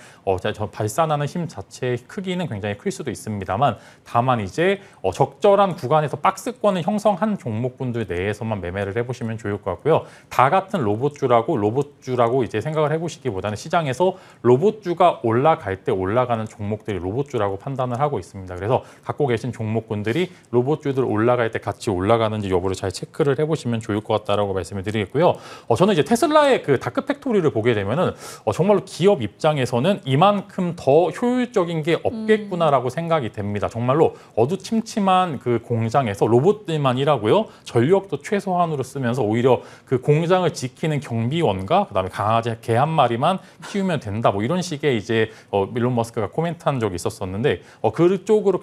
E: 발산하는 힘 자체의 크기는 굉장히 클 수도 있습니다만 다만 이제 적절한 구간에서 박스권을 형성한 종목군들 내에서만 매매를 해보시면 좋을 것 같고요. 다 같은 로봇주라고 이제 생각을 해보시기보다는 시장에서 로봇주가 올라갈 때 올라가는 종목들이 로봇주라고 판단을 하고 있습니다. 그래서 갖고 계신 종목군들이 로봇주들 올라갈 때 같이 올라가는지 여부를 잘 체크를 해보시면 좋을 것 같다라고 말씀을 드리겠고요. 저는 이제 테슬라의 그 다크 팩토리를 보게 되면은 정말로 기업 입장에서는 이만큼 더 효율적인 게 없겠구나라고 생각이 됩니다. 정말로 어두침침한 그 공장에서 로봇들만 일하고요. 전력도 최소한으로 쓰면서 오히려 그 공장을 지키는 경비원과 그다음에 강아지 개 한 마리만 키우면 된다. 뭐 이런 식의 이제 일론 머스크가 코멘트한 적이 있었었는데 그쪽으로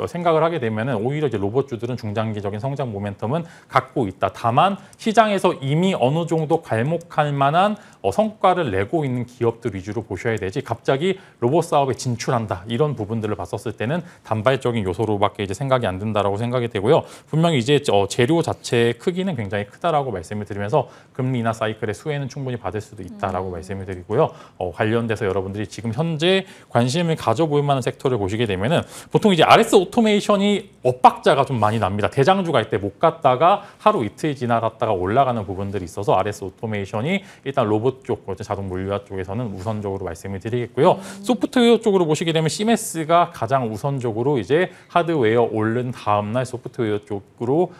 E: 생각을 하게 되면은 오히려 이제 로봇주들은 중장기적인 성장 모멘텀은 갖고 있다. 다만 시장에서 이미 어느 정도 괄목할 만한 성과를 내고 있는 기업들 위주로 보셔야 되지 갑자기 로봇 사업에 진출한다 이런 부분들을 봤었을 때는 단발적인 요소로밖에 이제 생각이 안 든다라고 생각이 되고요. 분명히 이제 재료 자체의 크기는 굉장히 크다라고 말씀을 드리면서 금리 인하 사이클의 수혜는 충분히 받을 수도 있다라고 말씀. 말씀을 드리고요. 관련돼서 여러분들이 지금 현재 관심을 가져볼 만한 섹터를 보시게 되면은 보통 이제 RS 오토메이션이 엇박자가 좀 많이 납니다. 대장주 갈 때 못 갔다가 하루 이틀 지나갔다가 올라가는 부분들이 있어서 RS 오토메이션이 일단 로봇 쪽, 자동 물류화 쪽에서는 우선적으로 말씀을 드리겠고요. 소프트웨어 쪽으로 보시게 되면 CMS가 가장 우선적으로 이제 하드웨어 오른 다음날 소프트웨어 쪽으로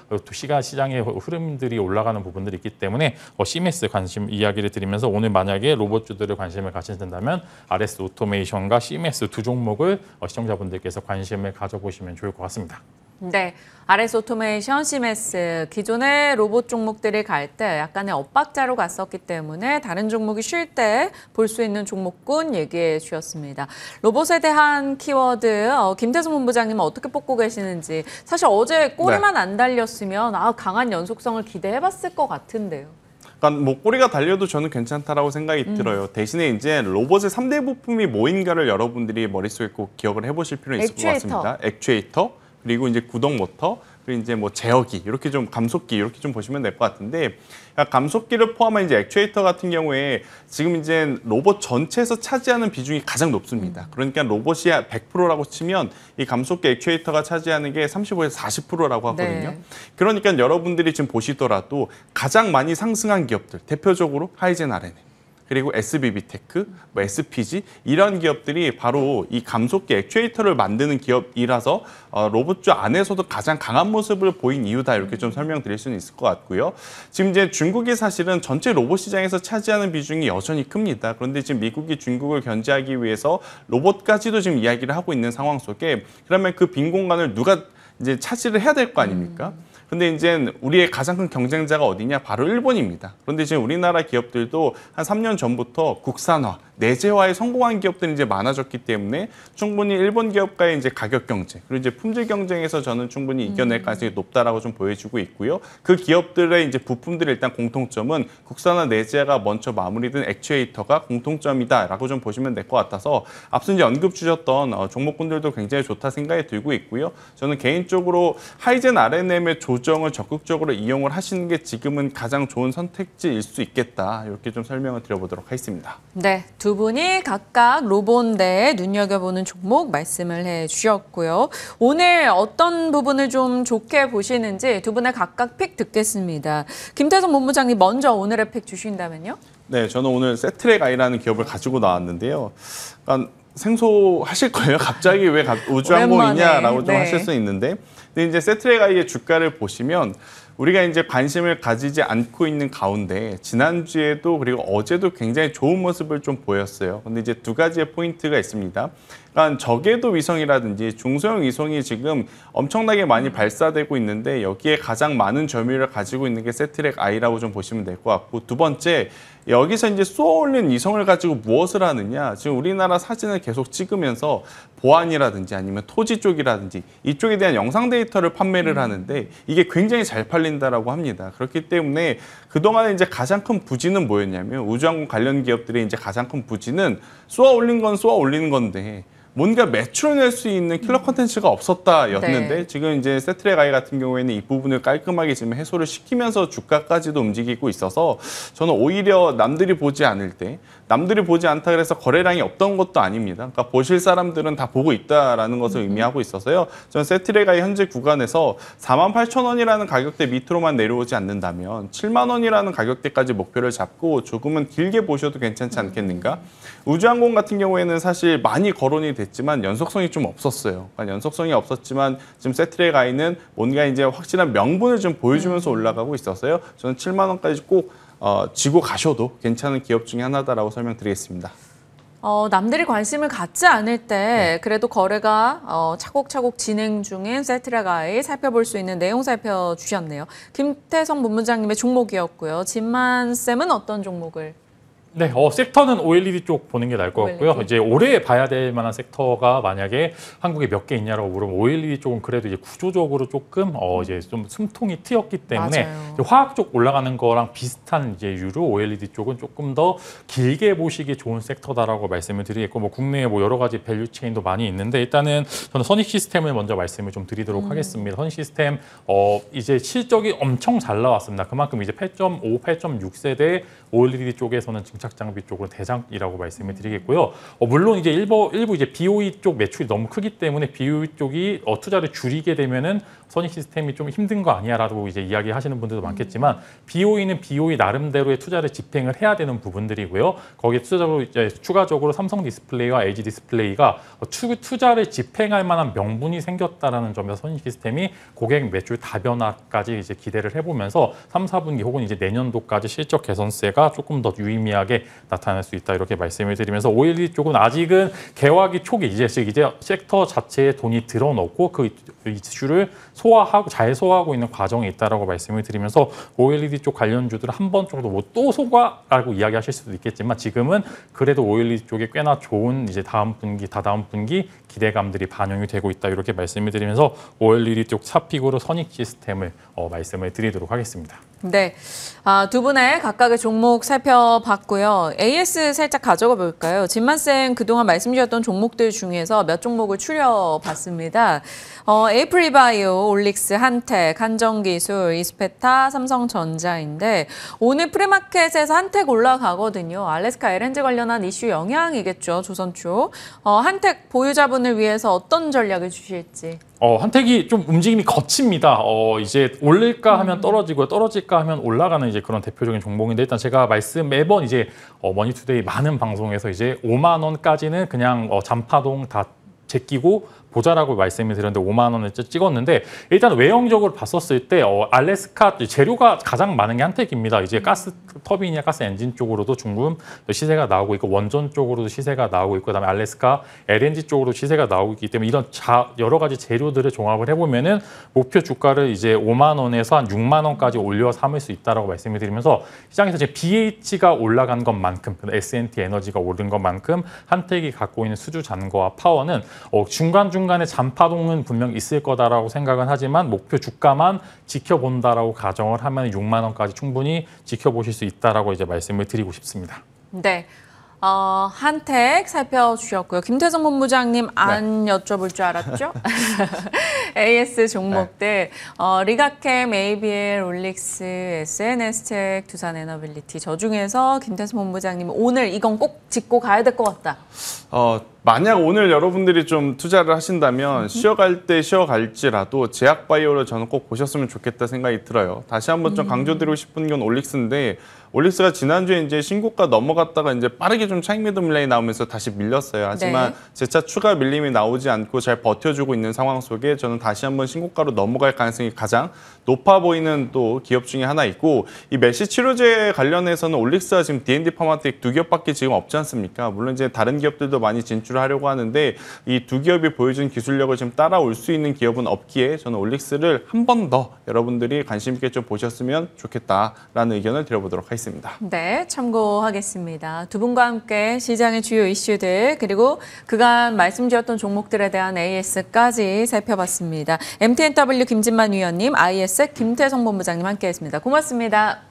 E: 시장의 흐름들이 올라가는 부분들이 있기 때문에 CMS 관심 이야기를 드리면서 오늘 만약에 로봇주들을 관심을 가지신다면 RS 오토메이션과 CMS 두 종목을 시청자분들께서 관심을 가져보시면 좋을 것 같습니다.
A: 네, RS 오토메이션, CMS 기존의 로봇 종목들이 갈 때 약간의 엇박자로 갔었기 때문에 다른 종목이 쉴 때 볼 수 있는 종목군 얘기해 주셨습니다. 로봇에 대한 키워드 김태성 본부장님은 어떻게 뽑고 계시는지 사실 어제 꼬리만 안 달렸으면 강한 연속성을 기대해봤을 것 같은데요.
F: 그러니까 뭐 꼬리가 달려도 저는 괜찮다라고 생각이 들어요. 대신에 이제 로봇의 3대 부품이 뭐인가를 여러분들이 머릿속에 꼭 기억을 해보실 필요는 있을 것 같습니다. 액추에이터, 그리고 이제 구동 모터, 그리고 이제 뭐 제어기, 이렇게 좀 감속기 이렇게 좀 보시면 될 것 같은데, 감속기를 포함한 이제 액추에이터 같은 경우에 지금 이제 로봇 전체에서 차지하는 비중이 가장 높습니다. 그러니까 로봇이 100%라고 치면 이 감속기 액추에이터가 차지하는 게 35에서 40%라고 하거든요.
A: 네.
F: 그러니까 여러분들이 지금 보시더라도 가장 많이 상승한 기업들, 대표적으로 하이젠 RNA, 그리고 SBB테크, 뭐 SPG 이런 기업들이 바로 이 감속기 액추에이터를 만드는 기업이라서 로봇주 안에서도 가장 강한 모습을 보인 이유다, 이렇게 좀 설명드릴 수는 있을 것 같고요. 지금 이제 중국이 사실은 전체 로봇 시장에서 차지하는 비중이 여전히 큽니다. 그런데 지금 미국이 중국을 견제하기 위해서 로봇까지도 지금 이야기를 하고 있는 상황 속에 그러면 그 빈 공간을 누가 이제 차지를 해야 될 거 아닙니까? 근데 이제 우리의 가장 큰 경쟁자가 어디냐? 바로 일본입니다. 그런데 지금 우리나라 기업들도 한 3년 전부터 국산화, 내재화에 성공한 기업들이 이제 많아졌기 때문에 충분히 일본 기업과의 이제 가격 경쟁, 그리고 이제 품질 경쟁에서 저는 충분히 이겨낼 가능성이 높다라고 좀 보여주고 있고요. 그 기업들의 이제 부품들의 일단 공통점은 국산화, 내재화가 먼저 마무리된 액추에이터가 공통점이다라고 좀 보시면 될 것 같아서 앞서 이제 언급 주셨던 종목군들도 굉장히 좋다 생각이 들고 있고요. 저는 개인적으로 하이젠 RNM의 조정을 적극적으로 이용을 하시는 게 지금은 가장 좋은 선택지일 수 있겠다, 이렇게 좀 설명을 드려보도록 하겠습니다.
A: 네, 두 분이 각각 로봇에 눈여겨보는 종목 말씀을 해주셨고요. 오늘 어떤 부분을 좀 좋게 보시는지 두 분의 각각 픽 듣겠습니다. 김태성 본부장님 먼저 오늘의 픽 주신다면요?
F: 네, 저는 오늘 세트랙 아이라는 기업을 가지고 나왔는데요. 그러니까 생소하실 거예요. 갑자기 왜 우주항공이냐라고 좀 하실 수 있는데, 근데 이제 세트랙 아이의 주가를 보시면 우리가 이제 관심을 가지지 않고 있는 가운데 지난주에도 그리고 어제도 굉장히 좋은 모습을 좀 보였어요. 근데 이제 두 가지의 포인트가 있습니다. 그러니까 저궤도 위성이라든지 중소형 위성이 지금 엄청나게 많이 발사되고 있는데 여기에 가장 많은 점유율을 가지고 있는 게 세트랙 I라고 좀 보시면 될 것 같고, 두 번째, 여기서 이제 쏘아올린 위성을 가지고 무엇을 하느냐, 지금 우리나라 사진을 계속 찍으면서 보안이라든지 아니면 토지 쪽이라든지 이쪽에 대한 영상 데이터를 판매를 하는데 이게 굉장히 잘 팔린다라고 합니다. 그렇기 때문에 그동안에 이제 가장 큰 부진은 뭐였냐면, 우주항공 관련 기업들의 이제 가장 큰 부진은 쏘아올린 건 쏘아올리는 건데 뭔가 매출을 낼 수 있는 킬러 컨텐츠가 없었다였는데,
A: 네.
F: 지금 이제 세트랙 아이 같은 경우에는 이 부분을 깔끔하게 지금 해소를 시키면서 주가까지도 움직이고 있어서 저는 오히려 남들이 보지 않을 때, 남들이 보지 않다 그래서 거래량이 없던 것도 아닙니다. 그러니까 보실 사람들은 다 보고 있다라는 것을 의미하고 있어서요. 저는 세트랙 아이 현재 구간에서 48,000원이라는 가격대 밑으로만 내려오지 않는다면 7만 원이라는 가격대까지 목표를 잡고 조금은 길게 보셔도 괜찮지 않겠는가? 우주항공 같은 경우에는 사실 많이 거론이 됐지만 연속성이 좀 없었어요. 그러니까 연속성이 없었지만 지금 세트랙 아이는 뭔가 이제 확실한 명분을 좀 보여주면서 올라가고 있어서요. 저는 7만 원까지 꼭 쥐고 가셔도 괜찮은 기업 중에 하나다라고 설명드리겠습니다.
A: 남들이 관심을 갖지 않을 때 그래도 거래가 차곡차곡 진행 중인 세트랙 아이 살펴볼 수 있는 내용 살펴주셨네요. 김태성 본부장님의 종목이었고요. 진만 쌤은 어떤 종목을?
E: 네, 섹터는 OLED 쪽 보는 게 나을 것 같고요.
A: OLED.
E: 이제 올해 봐야 될 만한 섹터가 만약에 한국에 몇 개 있냐라고 물으면 OLED 쪽은 그래도 이제 구조적으로 조금 이제 좀 숨통이 트였기 때문에 이제 화학 쪽 올라가는 거랑 비슷한 이제 유로 OLED 쪽은 조금 더 길게 보시기 좋은 섹터다라고 말씀을 드리겠고, 뭐 국내에 뭐 여러 가지 밸류 체인도 많이 있는데 일단은 저는 선익 시스템을 먼저 말씀을 좀 드리도록 하겠습니다. 선익 시스템 이제 실적이 엄청 잘 나왔습니다. 그만큼 이제 8.5, 8.6세대 OLED 쪽에서는 지금 장착 장비 쪽으로 대장이라고 말씀을 드리겠고요. 물론 이제 일부 이제 BOE 쪽 매출이 너무 크기 때문에 BOE 쪽이 투자를 줄이게 되면은 선익 시스템이 좀 힘든 거 아니야라고 이제 이야기하시는 분들도 많겠지만 BOE는 BOE 나름대로의 투자를 집행을 해야 되는 부분들이고요. 거기에 추가적으로 삼성 디스플레이와 LG 디스플레이가 투자를 집행할 만한 명분이 생겼다라는 점에서 선익 시스템이 고객 매출 다변화까지 이제 기대를 해보면서 3, 4분기 혹은 이제 내년도까지 실적 개선세가 조금 더 유의미하게 나타날 수 있다 이렇게 말씀을 드리면서 OLED 쪽은 아직은 개화기 초기 이제 섹터 자체에 돈이 들어놓고 그 이슈를 잘 소화하고 있는 과정에 있다라고 말씀을 드리면서 OLED 쪽 관련주들을 한 번 정도 뭐 또 소과라고 이야기하실 수도 있겠지만 지금은 그래도 OLED 쪽에 꽤나 좋은 이제 다음 분기, 다다음 분기 기대감들이 반영이 되고 있다 이렇게 말씀을 드리면서 OLED 쪽 차픽으로 선익 시스템을 말씀을 드리도록 하겠습니다.
A: 네, 두 분의 각각의 종목 살펴봤고요. AS 살짝 가져가 볼까요? 진만쌤 그동안 말씀 주셨던 종목들 중에서 몇 종목을 추려봤습니다. 에이프리바이오, 올릭스, 한택, 한정기술, 이스페타, 삼성전자인데 오늘 프리마켓에서 한택 올라가거든요. 알래스카 LNG 관련한 이슈 영향이겠죠, 조선 쪽. 한택 보유자분을 위해서 어떤 전략을 주실지.
E: 한택이 좀 움직임이 거칩니다. 이제 올릴까 하면 떨어지고요. 떨어질까 하면 올라가는 이제 그런 대표적인 종목인데 일단 제가 매번 이제 머니투데이 많은 방송에서 이제 5만 원까지는 그냥 잔파동 다 제끼고 보자라고 말씀을 드렸는데 5만 원을 찍었는데 일단 외형적으로 봤었을 때 알래스카 재료가 가장 많은 게 한택입니다. 이제 가스 터빈이나 가스 엔진 쪽으로도 중금 시세가 나오고 있고 원전 쪽으로도 시세가 나오고 있고 그다음에 알래스카 LNG 쪽으로 시세가 나오고 있기 때문에 이런 여러 가지 재료들을 종합을 해보면은 목표 주가를 이제 5만 원에서 한 6만 원까지 올려 삼을 수 있다라고 말씀을 드리면서 시장에서 이제 BH가 올라간 것만큼 S&T 에너지가 오른 것만큼 한택이 갖고 있는 수주 잔고와 파워는 중간에 잔파동은 분명 있을 거다라고 생각은 하지만 목표 주가만 지켜본다라고 가정을 하면 6만 원까지 충분히 지켜보실 수 있다라고 이제 말씀을 드리고 싶습니다.
A: 네. 한택 살펴주셨고요. 김태성 본부장님 안 여쭤볼 줄 알았죠? AS 종목들 리가캠, ABL, 올릭스, SNS텍, 두산에너빌리티 저 중에서 김태성 본부장님 오늘 이건 꼭 짚고 가야 될 것 같다.
F: 만약 오늘 여러분들이 좀 투자를 하신다면 쉬어갈 때 쉬어갈지라도 제약바이오를 저는 꼭 보셨으면 좋겠다 생각이 들어요. 다시 한번 좀 강조드리고 싶은 건 올릭스인데 올릭스가 지난주에 이제 신고가 넘어갔다가 이제 빠르게 좀 차익 매도 물량이 나오면서 다시 밀렸어요. 하지만 재차 추가 밀림이 나오지 않고 잘 버텨주고 있는 상황 속에 저는 다시 한번 신고가로 넘어갈 가능성이 가장 높아 보이는 또 기업 중에 하나 있고 이 메시 치료제 관련해서는 올릭스가 지금 D&D 파마텍 두 기업밖에 지금 없지 않습니까? 물론 이제 다른 기업들도 많이 진출을 하려고 하는데 이 두 기업이 보여준 기술력을 지금 따라올 수 있는 기업은 없기에 저는 올릭스를 한 번 더 여러분들이 관심 있게 좀 보셨으면 좋겠다라는 의견을 드려보도록 하겠습니다.
A: 네, 참고하겠습니다. 두 분과 함께 시장의 주요 이슈들 그리고 그간 말씀드렸던 종목들에 대한 AS까지 살펴봤습니다. MTNW 김진만 위원님, IS 김태성 본부장님 함께했습니다. 고맙습니다.